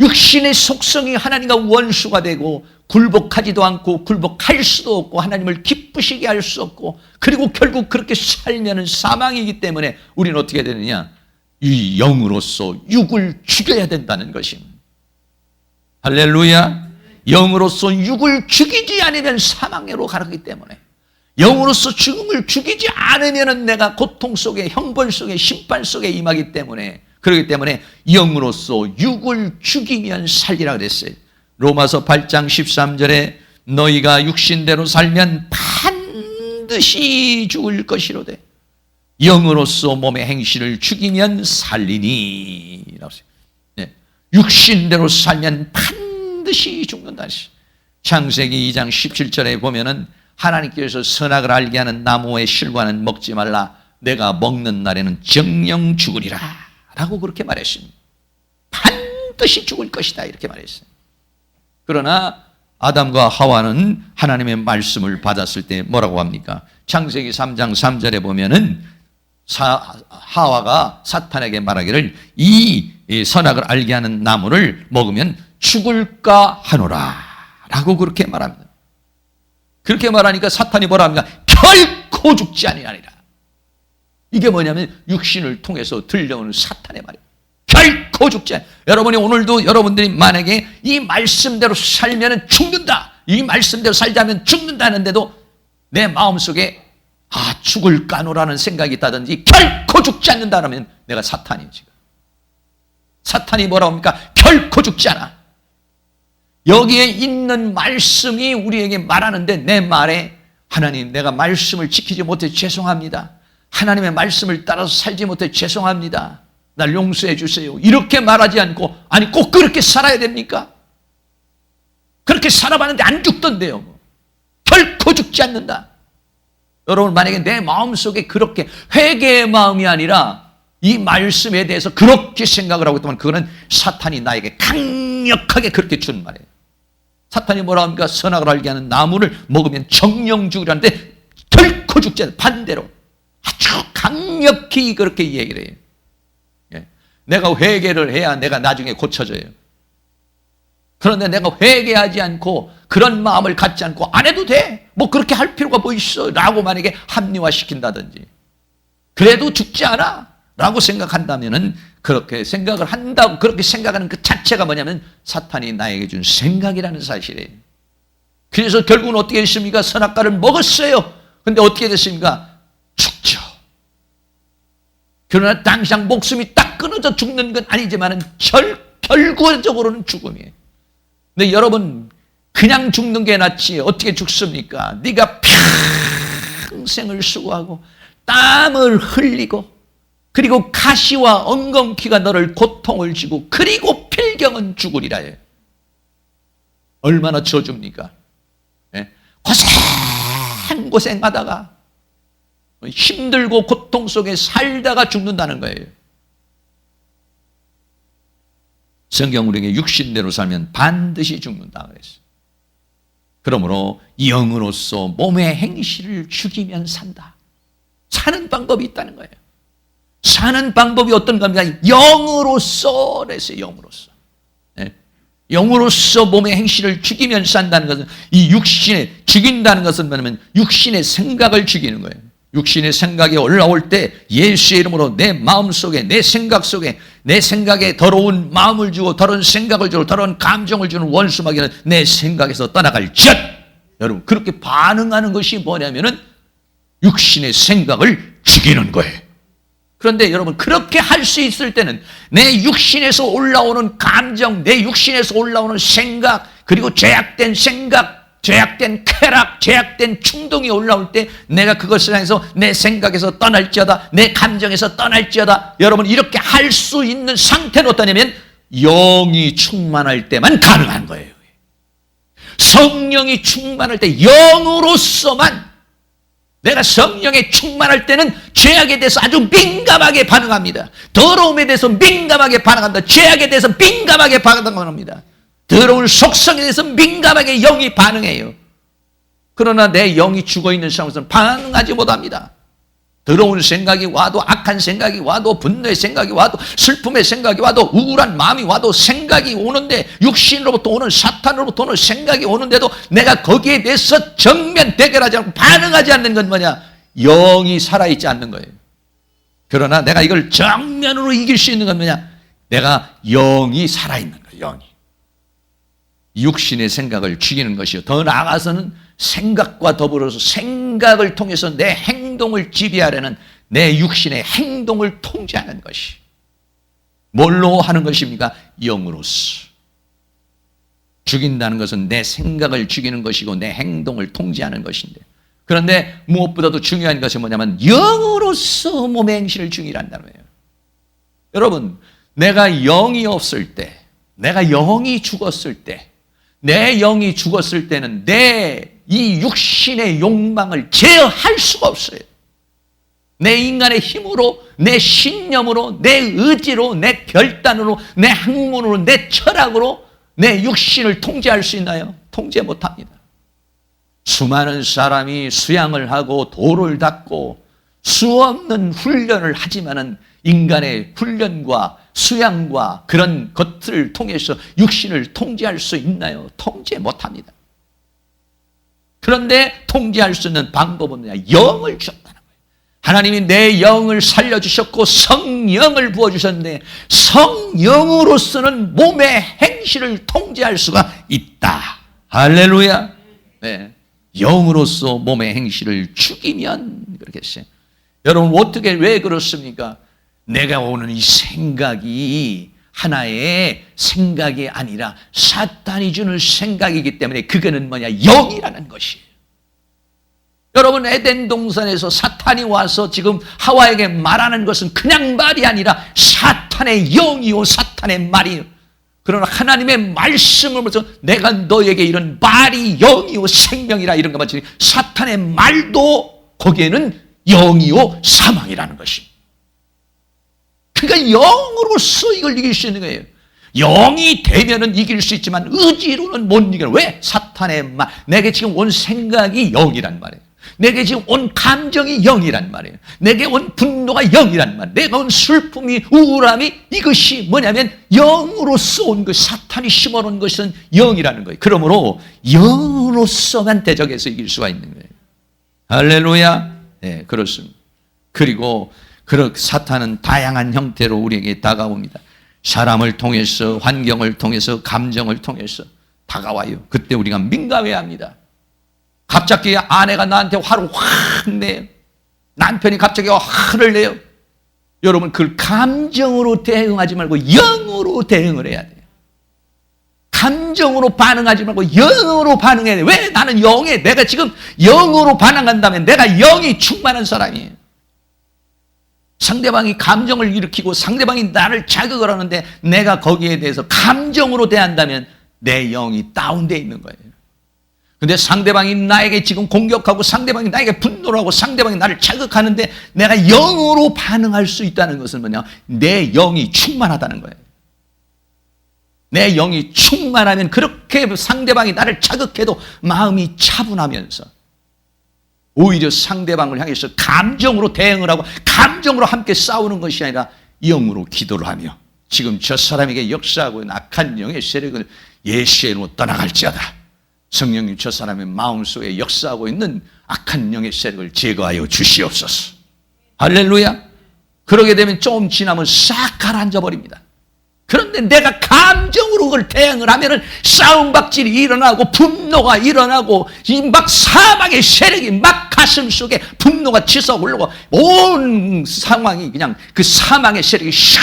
육신의 속성이 하나님과 원수가 되고 굴복하지도 않고 굴복할 수도 없고 하나님을 기쁘시게 할 수 없고, 그리고 결국 그렇게 살면은 사망이기 때문에 우리는 어떻게 되느냐? 이 영으로서 육을 죽여야 된다는 것입니다. 할렐루야. 영으로서 육을 죽이지 않으면 사망으로 가기 때문에, 영으로서 죽음을 죽이지 않으면 내가 고통 속에, 형벌 속에, 심판 속에 임하기 때문에 그렇기 때문에 영으로서 육을 죽이면 살리라 그랬어요. 로마서 8장 13절에 너희가 육신대로 살면 반드시 죽을 것이로되 영으로서 몸의 행실을 죽이면 살리니. 네. 육신대로 살면 반드시 죽는다. 창세기 2장 17절에 보면은 하나님께서 선악을 알게 하는 나무의 실과는 먹지 말라. 내가 먹는 날에는 정령 죽으리라. 라고 그렇게 말했습니다. 반드시 죽을 것이다. 이렇게 말했어요. 그러나 아담과 하와는 하나님의 말씀을 받았을 때 뭐라고 합니까? 창세기 3장 3절에 보면은 하와가 사탄에게 말하기를 이 선악을 알게 하는 나무를 먹으면 죽을까 하노라 라고 그렇게 말합니다. 그렇게 말하니까 사탄이 뭐라 합니까? 결코 죽지 아니하리라. 이게 뭐냐면 육신을 통해서 들려오는 사탄의 말이에요. 결코 죽지 않아. 여러분이 오늘도 여러분들이 만약에 이 말씀대로 살면 죽는다, 이 말씀대로 살자면 죽는다 하는데도 내 마음속에 죽을까노라는 생각이 있다든지 결코 죽지 않는다면 내가 사탄이에요. 지금 사탄이 뭐라고 합니까? 결코 죽지 않아. 여기에 있는 말씀이 우리에게 말하는데 내 말에 하나님 내가 말씀을 지키지 못해 죄송합니다. 하나님의 말씀을 따라서 살지 못해 죄송합니다. 날 용서해 주세요. 이렇게 말하지 않고 아니 꼭 그렇게 살아야 됩니까? 그렇게 살아봤는데 안 죽던데요. 결코 죽지 않는다. 여러분 만약에 내 마음속에 그렇게 회개의 마음이 아니라 이 말씀에 대해서 그렇게 생각을 하고 있다면 그거는 사탄이 나에게 강력하게 그렇게 주는 말이에요. 사탄이 뭐라 합니까? 선악을 알게 하는 나무를 먹으면 정령 죽으라는데 결코 죽지 않는다. 반대로 아주 강력히 그렇게 얘기를 해요. 내가 회개를 해야 내가 나중에 고쳐져요. 그런데 내가 회개하지 않고 그런 마음을 갖지 않고 안 해도 돼. 뭐 그렇게 할 필요가 뭐 있어. 라고 만약에 합리화시킨다든지 그래도 죽지 않아. 라고 생각한다면은 그렇게 생각을 한다고 그렇게 생각하는 그 자체가 뭐냐면 사탄이 나에게 준 생각이라는 사실이에요. 그래서 결국은 어떻게 됐습니까? 선악과를 먹었어요. 근데 어떻게 됐습니까? 죽죠. 그러나 당장 목숨이 딱 끊어져 죽는 건 아니지만은 결과적으로는 죽음이에요. 근데 여러분 그냥 죽는 게 낫지 어떻게 죽습니까? 네가 평생을 수고하고 땀을 흘리고 그리고 가시와 엉겅퀴가 너를 고통을 주고 그리고 필경은 죽으리라 해요. 얼마나 저줍니까? 고생하다가 힘들고 고통 속에 살다가 죽는다는 거예요. 성경 우리에게 육신대로 살면 반드시 죽는다 그랬어요. 그러므로 영으로서 몸의 행실을 죽이면 산다. 사는 방법이 있다는 거예요. 사는 방법이 어떤 겁니까? 영으로서 그랬어요. 영으로서. 영으로서 몸의 행실을 죽이면 산다는 것은 이 육신에 죽인다는 것은 뭐냐면 육신의 생각을 죽이는 거예요. 육신의 생각이 올라올 때 예수의 이름으로 내 마음속에 내 생각 속에 내 생각에 더러운 마음을 주고 더러운 생각을 주고 더러운 감정을 주는 원수마귀는 내 생각에서 떠나갈지어다. 여러분 그렇게 반응하는 것이 뭐냐면은 육신의 생각을 죽이는 거예요. 그런데 여러분 그렇게 할 수 있을 때는 내 육신에서 올라오는 감정, 내 육신에서 올라오는 생각, 그리고 죄악된 생각, 죄악된 쾌락, 죄악된 충동이 올라올 때 내가 그것을 향해서 내 생각에서 떠날지어다, 내 감정에서 떠날지어다. 여러분 이렇게 할 수 있는 상태는 어떠냐면 영이 충만할 때만 가능한 거예요. 성령이 충만할 때 영으로서만 내가 성령에 충만할 때는 죄악에 대해서 아주 민감하게 반응합니다. 더러움에 대해서 민감하게 반응한다. 죄악에 대해서 민감하게 반응합니다. 더러운 속성에 대해서 민감하게 영이 반응해요. 그러나 내 영이 죽어있는 상황에서는 반응하지 못합니다. 더러운 생각이 와도 악한 생각이 와도 분노의 생각이 와도 슬픔의 생각이 와도 우울한 마음이 와도 생각이 오는데 육신으로부터 오는 사탄으로부터 오는 생각이 오는데도 내가 거기에 대해서 정면 대결하지 않고 반응하지 않는 건 뭐냐? 영이 살아있지 않는 거예요. 그러나 내가 이걸 정면으로 이길 수 있는 건 뭐냐? 내가 영이 살아있는 거예요. 영이. 육신의 생각을 죽이는 것이요. 더 나아가서는 생각과 더불어서 생각을 통해서 내 행동을 지배하려는 내 육신의 행동을 통제하는 것이. 뭘로 하는 것입니까? 영으로서. 죽인다는 것은 내 생각을 죽이는 것이고 내 행동을 통제하는 것인데, 그런데 무엇보다도 중요한 것이 뭐냐면 영으로서 몸의 행실을 죽이란다는 거예요. 여러분, 내가 영이 없을 때, 내가 영이 죽었을 때, 내 영이 죽었을 때는 내 이 육신의 욕망을 제어할 수가 없어요. 내 인간의 힘으로, 내 신념으로, 내 의지로, 내 결단으로, 내 학문으로, 내 철학으로 내 육신을 통제할 수 있나요? 통제 못합니다. 수많은 사람이 수양을 하고 도를 닦고 수없는 훈련을 하지만은 인간의 훈련과 수양과 그런 것들을 통해서 육신을 통제할 수 있나요? 통제 못합니다. 그런데 통제할 수 있는 방법은 뭐냐? 영을 주었다는 거예요. 하나님이 내 영을 살려주셨고 성령을 부어주셨는데 성령으로서는 몸의 행실을 통제할 수가 있다. 할렐루야. 네. 영으로서 몸의 행실을 죽이면 그렇게 했어요. 여러분, 어떻게, 왜 그렇습니까? 내가 오는 이 생각이 하나의 생각이 아니라 사탄이 주는 생각이기 때문에 그거는 뭐냐? 영이라는 것이에요. 여러분, 에덴 동산에서 사탄이 와서 지금 하와에게 말하는 것은 그냥 말이 아니라 사탄의 영이요 사탄의 말이요. 그러나 하나님의 말씀을 보면서 내가 너에게 이런 말이 영이요 생명이라 이런 거 마치 사탄의 말도 거기에는 영이요 사망이라는 것입니다. 그러니까 영으로서 이걸 이길 수 있는 거예요. 영이 되면은 이길 수 있지만 의지로는 못 이겨요. 왜? 사탄의 말. 내게 지금 온 생각이 영이란 말이에요. 내게 지금 온 감정이 영이란 말이에요. 내게 온 분노가 영이란 말이에요. 내가 온 슬픔이, 우울함이, 이것이 뭐냐면 영으로서 온 것, 사탄이 심어놓은 것은 영이라는 거예요. 그러므로 영으로서만 대적해서 이길 수가 있는 거예요. 할렐루야. 네, 그렇습니다. 그리고 사탄은 다양한 형태로 우리에게 다가옵니다. 사람을 통해서, 환경을 통해서, 감정을 통해서 다가와요. 그때 우리가 민감해야 합니다. 갑자기 아내가 나한테 화를 확 내요. 남편이 갑자기 화를 내요. 여러분, 그걸 감정으로 대응하지 말고 영으로 대응을 해야 돼요. 감정으로 반응하지 말고 영으로 반응해야 돼요. 왜? 나는 내가 지금 영으로 반응한다면 내가 영이 충만한 사람이에요. 상대방이 감정을 일으키고 상대방이 나를 자극을 하는데 내가 거기에 대해서 감정으로 대한다면 내 영이 다운되어 있는 거예요. 근데 상대방이 나에게 지금 공격하고 상대방이 나에게 분노를 하고 상대방이 나를 자극하는데 내가 영으로 반응할 수 있다는 것은 뭐냐? 내 영이 충만하다는 거예요. 내 영이 충만하면 그렇게 상대방이 나를 자극해도 마음이 차분하면서 오히려 상대방을 향해서 감정으로 대응을 하고 감정으로 함께 싸우는 것이 아니라 영으로 기도를 하며 지금 저 사람에게 역사하고 있는 악한 영의 세력을 예수의 이름으로 떠나갈지어다. 성령님, 저 사람의 마음속에 역사하고 있는 악한 영의 세력을 제거하여 주시옵소서. 할렐루야. 그러게 되면 조금 지나면 싹 가라앉아 버립니다. 그런데 내가 감정으로 그걸 대응을 하면은 싸움박질이 일어나고 분노가 일어나고 막 사망의 세력이 막 가슴 속에 분노가 치솟아 올라오고 온 상황이 그냥 그 사망의 세력이 샥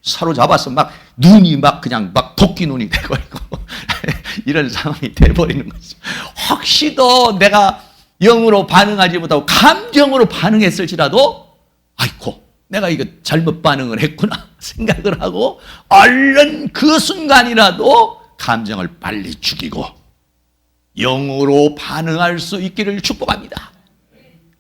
사로잡아서 막 눈이 막 그냥 막 도끼 눈이 돼버리고 이런 상황이 돼버리는 거죠. 혹시 더 내가 영으로 반응하지 못하고 감정으로 반응했을지라도 아이고 내가 이거 잘못 반응을 했구나 생각을 하고 얼른 그 순간이라도 감정을 빨리 죽이고 영으로 반응할 수 있기를 축복합니다.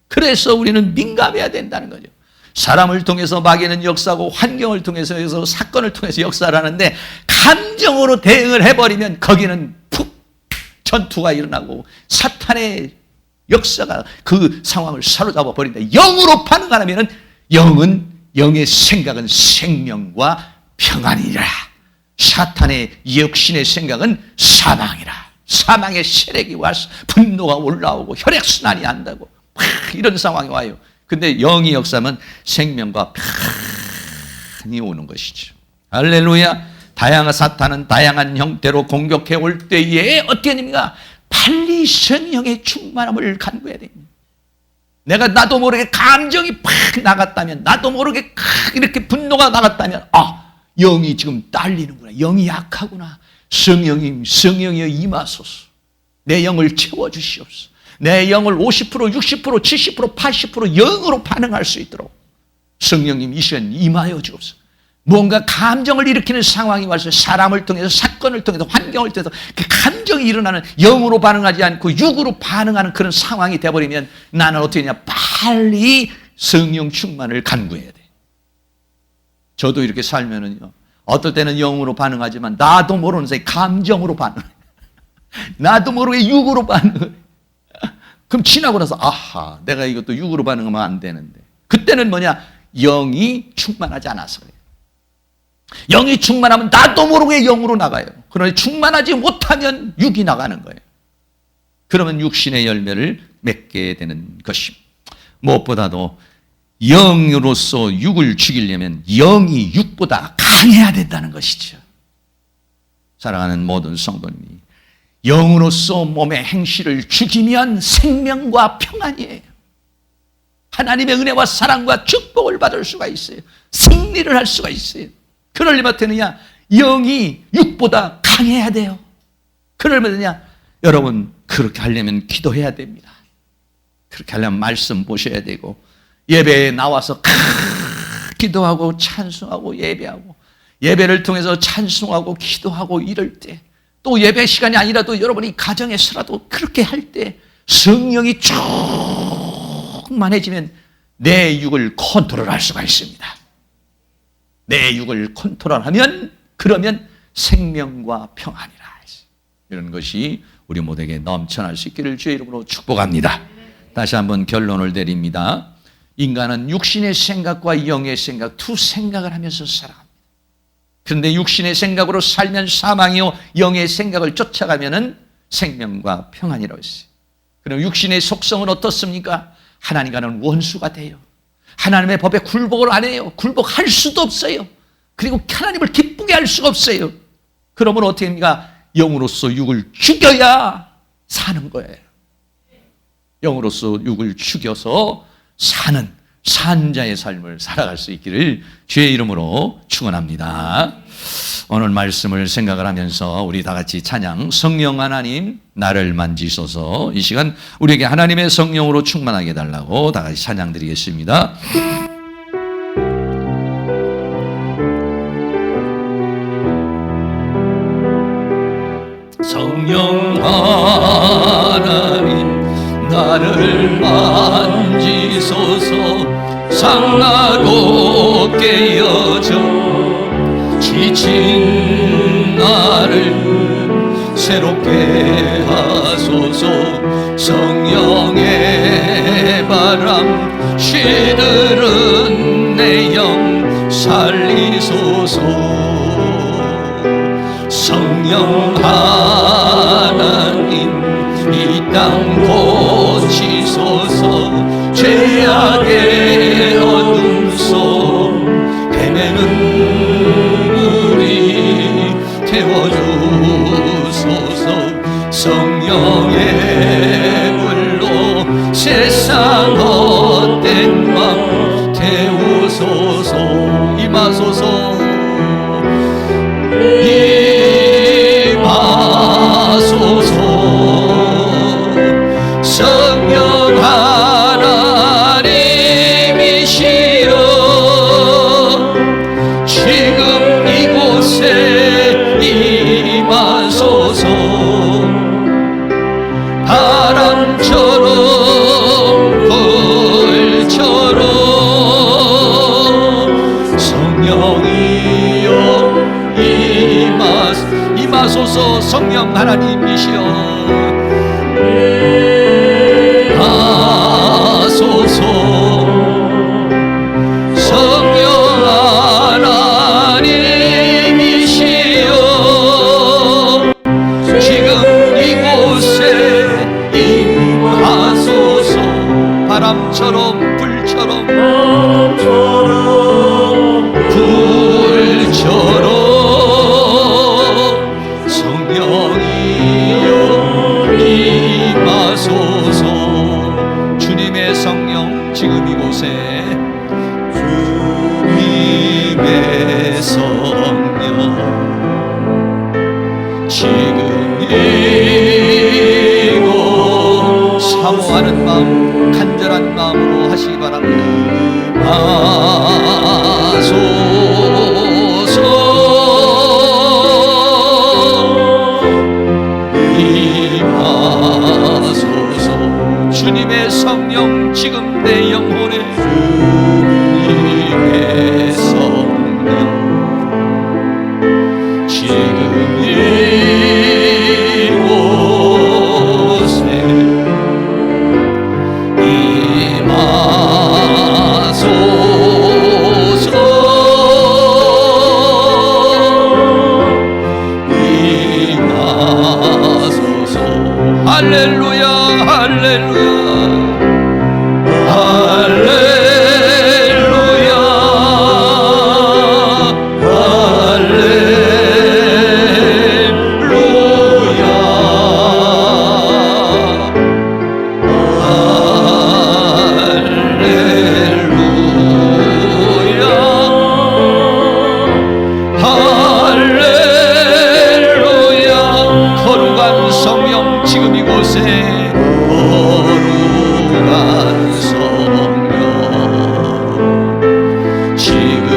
그래서 우리는 민감해야 된다는 거죠. 사람을 통해서 마귀는 역사하고 환경을 통해서 사건을 통해서 역사를 하는데 감정으로 대응을 해버리면 거기는 푹 전투가 일어나고 사탄의 역사가 그 상황을 사로잡아 버린다. 영으로 반응하면 영의 생각은 생명과 평안이라. 사탄의 역신의 생각은 사망이라. 사망의 세력이 와서 분노가 올라오고 혈액순환이 안다고 이런 상황이 와요. 근데 영이 역사하면 생명과 평안이 오는 것이죠. 할렐루야. 사탄은 다양한 형태로 공격해 올 때에 어떻게 됩니까? 빨리 성령의 충만함을 간구해야 됩니다. 나도 모르게 감정이 팍 나갔다면, 나도 모르게 이렇게 분노가 나갔다면, 영이 지금 딸리는구나. 영이 약하구나. 성령님, 성령이여 임하소서. 내 영을 채워주시옵소서. 내 영을 50%, 60%, 70%, 80% 영으로 반응할 수 있도록 성령님 이 시간 임하여 주옵소서. 뭔가 감정을 일으키는 상황이 와서 사람을 통해서, 사건을 통해서, 환경을 통해서 그 감정이 일어나는, 영으로 반응하지 않고 육으로 반응하는 그런 상황이 되어버리면 나는 어떻게 하냐, 빨리 성령 충만을 간구해야 돼. 저도 이렇게 살면은요, 어떨 때는 영으로 반응하지만 나도 모르는 사이 감정으로 반응해. 나도 모르게 육으로 반응해. 그럼 지나고 나서 아하, 내가 이것도 육으로 반응하면 안 되는데. 그때는 뭐냐, 영이 충만하지 않아서 그래요. 영이 충만하면 나도 모르게 영으로 나가요. 그러나 충만하지 못하면 육이 나가는 거예요. 그러면 육신의 열매를 맺게 되는 것입니다. 무엇보다도 영으로서 육을 죽이려면 영이 육보다 강해야 된다는 것이죠. 사랑하는 모든 성도님이 영으로서 몸의 행실을 죽이면 생명과 평안이에요. 하나님의 은혜와 사랑과 축복을 받을 수가 있어요. 승리를 할 수가 있어요. 그러려면 어떠느냐, 영이 육보다 강해야 돼요. 그러려면 어떠냐, 여러분 그렇게 하려면 기도해야 됩니다. 그렇게 하려면 말씀 보셔야 되고, 예배에 나와서 기도하고 찬송하고 예배하고, 예배를 통해서 찬송하고 기도하고 이럴 때, 또 예배 시간이 아니라도 여러분이 가정에서라도 그렇게 할 때 성령이 충만해지면 내 육을 컨트롤할 수가 있습니다. 내 육을 컨트롤하면 그러면 생명과 평안이라. 이런 것이 우리 모두에게 넘쳐날 수 있기를 주의 이름으로 축복합니다. 다시 한번 결론을 내립니다. 인간은 육신의 생각과 영의 생각, 두 생각을 하면서 살아갑니다. 그런데 육신의 생각으로 살면 사망이요, 영의 생각을 쫓아가면은 생명과 평안이라고 했어요. 그럼 육신의 속성은 어떻습니까? 하나님과는 원수가 돼요. 하나님의 법에 굴복을 안 해요. 굴복할 수도 없어요. 그리고 하나님을 기쁘게 할 수가 없어요. 그러면 어떻게 합니까? 영으로서 육을 죽여야 사는 거예요. 영으로서 육을 죽여서 사는 산자의 삶을 살아갈 수 있기를 주의 이름으로 축원합니다. 오늘 말씀을 생각을 하면서 우리 다 같이 찬양, 성령 하나님 나를 만지소서. 이 시간 우리에게 하나님의 성령으로 충만하게 해달라고 다 같이 찬양 드리겠습니다. 성령 하나님 나를 만지소서. 상나고 깨어져 지친 나를 새롭게 하소서. 성령의 바람 시들은 내 영 살리소서. 성령 하나님 이 땅 고치소서. 죄악의 어둠 속 헤매는 우리 태워주소서. 성령의 불로 세상 헛된 맘 태우소서. 임하소서. 성령 하나님이시여 지금 이곳에 임하소서. 바람처럼 불처럼 성령이여 임하소서. 성령 하나님이시여 하소서. 성령 하나님이시여 지금 이곳에 임하소서. 바람처럼 불처럼 불처럼 성령이여 임하소서. 주님의 성령 지금 이곳에 주님의 성령 마음, 간절한 마음으로 하시기 바랍니다. 하소서. 임하소서. 주님의 성령 지금 내 영혼에 주님의 성령 지금 이곳에 임하소서. 임하소서. 할렐루야 할렐루야 할렐루야 할렐루야. 거룩한 성령 지금 이곳에 거룩한 성령 지금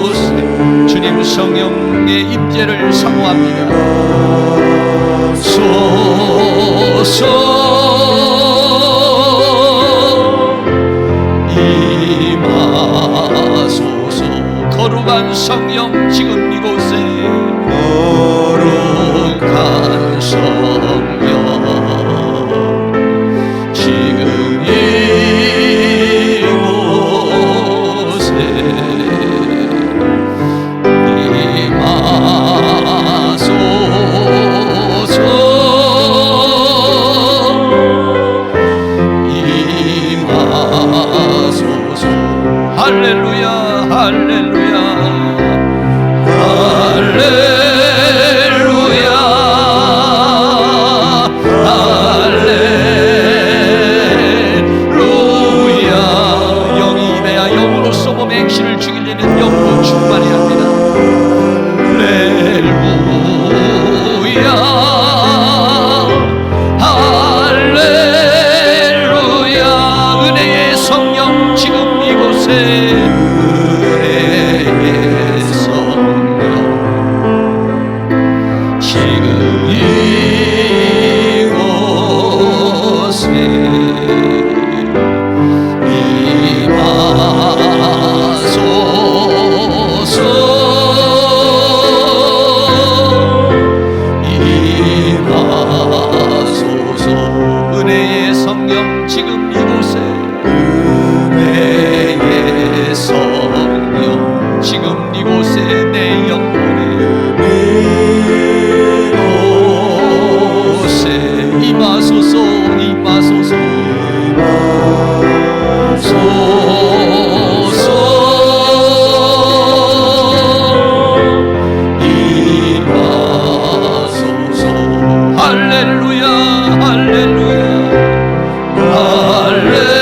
이곳에 주님 성령의 임재를 사모합니다. 소서. 임하소서. 거룩한 성령 지금 이곳에 거룩한 성령 지금 이곳에 임하소서. 임하소서. 할렐루야 할렐루야 할렐루야 할렐루야. 영이 임해야 영으로서 몸의 행실을 죽이려는 영으로 충만해야 합니다. 할렐루야 할렐루야. 은혜의 성령 지금 이곳에 은혜의 성령 지금 이곳에 임하소서. 임하소서. 은혜의 성령 지금 이곳에 은혜의 성령 지금 이곳에 내 영혼에 이곳에 임하소서. 임하소서. 소서. 임하소서. 할렐루야 할렐루야 할렐루야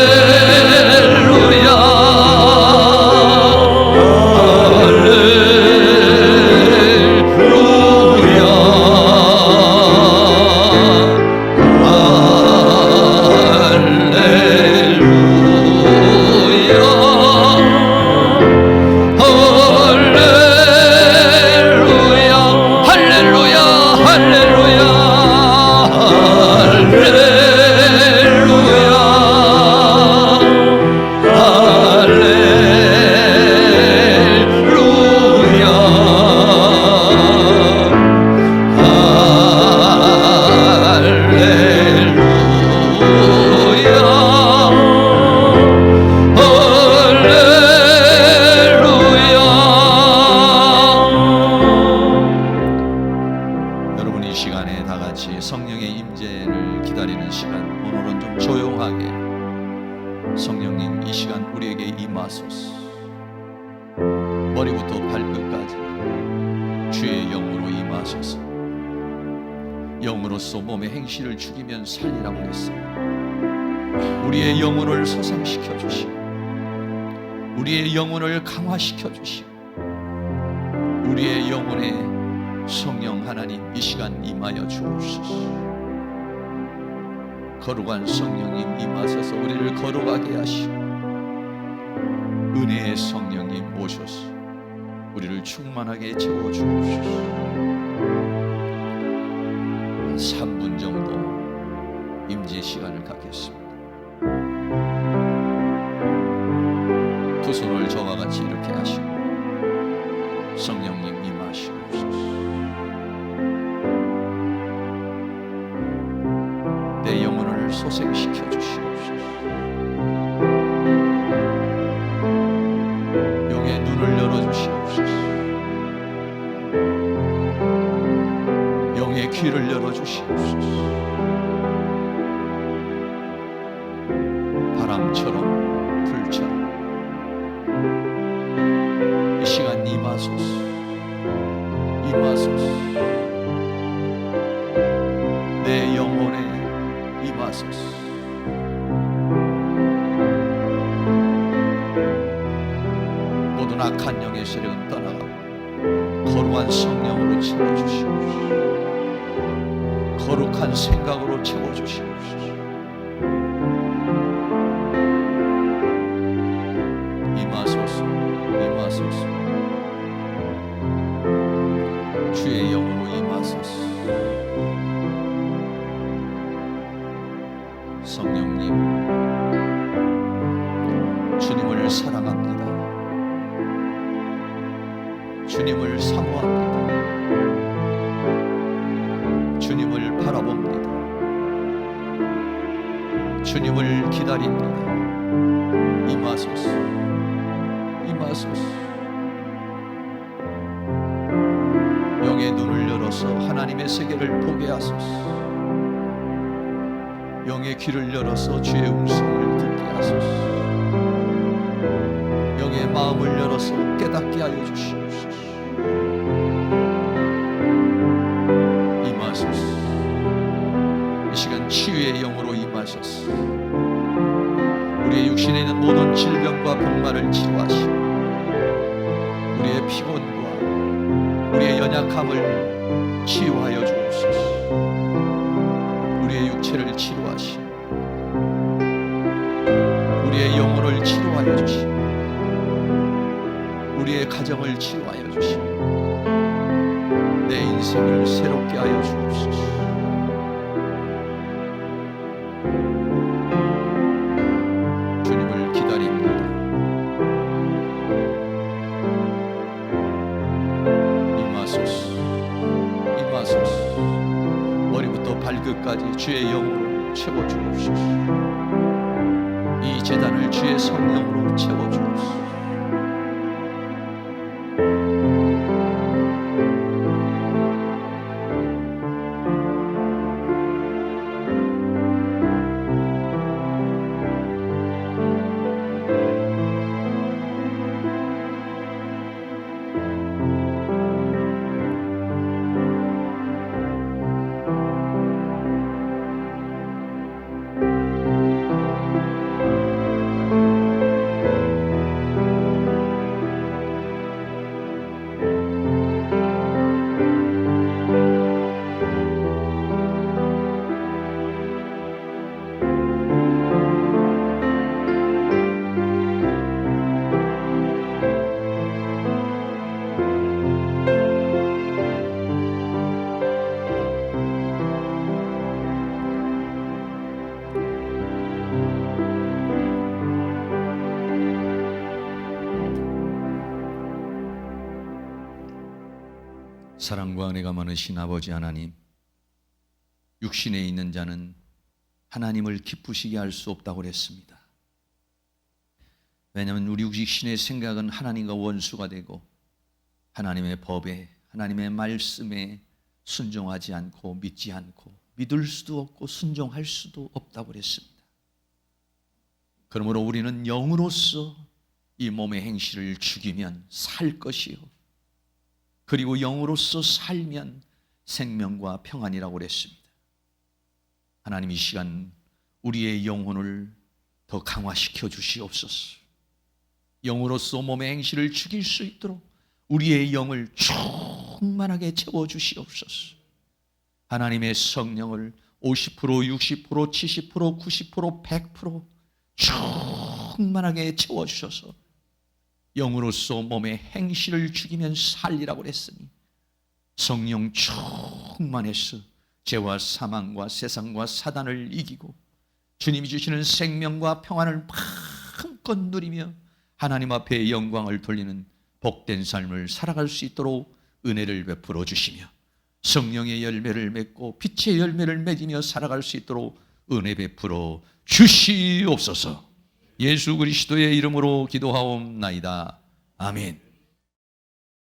머리부터 발끝까지 주의 영으로 임하소서. 영으로서 몸의 행실을 죽이면 살리라고 했습니다. 우리의 영혼을 소생시켜 주시고 우리의 영혼을 강화시켜 주시고 우리의 영혼에 성령 하나님 이 시간 임하여 주옵소서. 거룩한 성령님 임하셔서 우리를 거룩하게 하시고 은혜의 성령님 오셔서 우리를 충만하게 채워주옵소서. 3분 정도 임재 시간을 갖겠습니다. 두 손을 저와 같이 이렇게 하시고 성령님 임하시옵소서. 내 영혼을 소생시켜 주시옵소서. 영의 눈을 열어주시옵소서. 영의 귀를 열어주시옵소서. 바람처럼 불처럼 이 시간 임하소서. 임하소서. 내 영혼에 임하소서. 모든 악한 영의 세력은 떠나가고 거룩한 성령으로 채워주시옵소서. 거룩한 생각으로 채워주시옵소서. 임하소서. 임하소서. 주의 영으로 임하소서. 성령님, 주님을 사랑합니다. 주님을 사모합니다. 주님을 바라봅니다. 주님을 기다립니다. 임하소서. 임하소서. 영의 눈을 열어서 하나님의 세계를 보게 하소서. 영의 귀를 열어서 주의 음성을 듣게 하소서. 영의 마음을 열어서 깨닫게 하여 주시옵소서. 임하소서. 이 시간 치유의 영으로 임하소서. 우리의 육신에 있는 모든 질병과 병마를 치료하시고 우리의 피곤과 우리의 연약함을 치유하여 주옵소서. 우리의 육체를 치료하시고 우리의 영혼을 치료하여 주시고 우리의 가정을 치료하여 주시고 내 인생을 새롭게 하여 주옵소서. 주님을 기다립니다. 임하소서. 임하소서. 머리부터 발끝까지 주의 영으로 채워주옵소서. 이 제단을 주의 성령으로 채워주옵소서. 사랑과 은혜가 많으신 아버지 하나님, 육신에 있는 자는 하나님을 기쁘시게 할 수 없다고 그랬습니다. 왜냐하면 우리 육신의 생각은 하나님과 원수가 되고 하나님의 법에, 하나님의 말씀에 순종하지 않고 믿지 않고 믿을 수도 없고 순종할 수도 없다고 그랬습니다. 그러므로 우리는 영으로서 이 몸의 행실을 죽이면 살 것이요, 그리고 영으로서 살면 생명과 평안이라고 그랬습니다. 하나님, 이 시간 우리의 영혼을 더 강화시켜 주시옵소서. 영으로서 몸의 행실을 죽일 수 있도록 우리의 영을 충만하게 채워 주시옵소서. 하나님의 성령을 50%, 60%, 70%, 90%, 100% 충만하게 채워주셔서 영으로서 몸의 행실을 죽이면 살리라고 그랬으니 성령 충만해서 죄와 사망과 세상과 사단을 이기고 주님이 주시는 생명과 평안을 마음껏 누리며 하나님 앞에 영광을 돌리는 복된 삶을 살아갈 수 있도록 은혜를 베풀어 주시며 성령의 열매를 맺고 빛의 열매를 맺으며 살아갈 수 있도록 은혜 베풀어 주시옵소서. 예수 그리스도의 이름으로 기도하옵나이다. 아멘.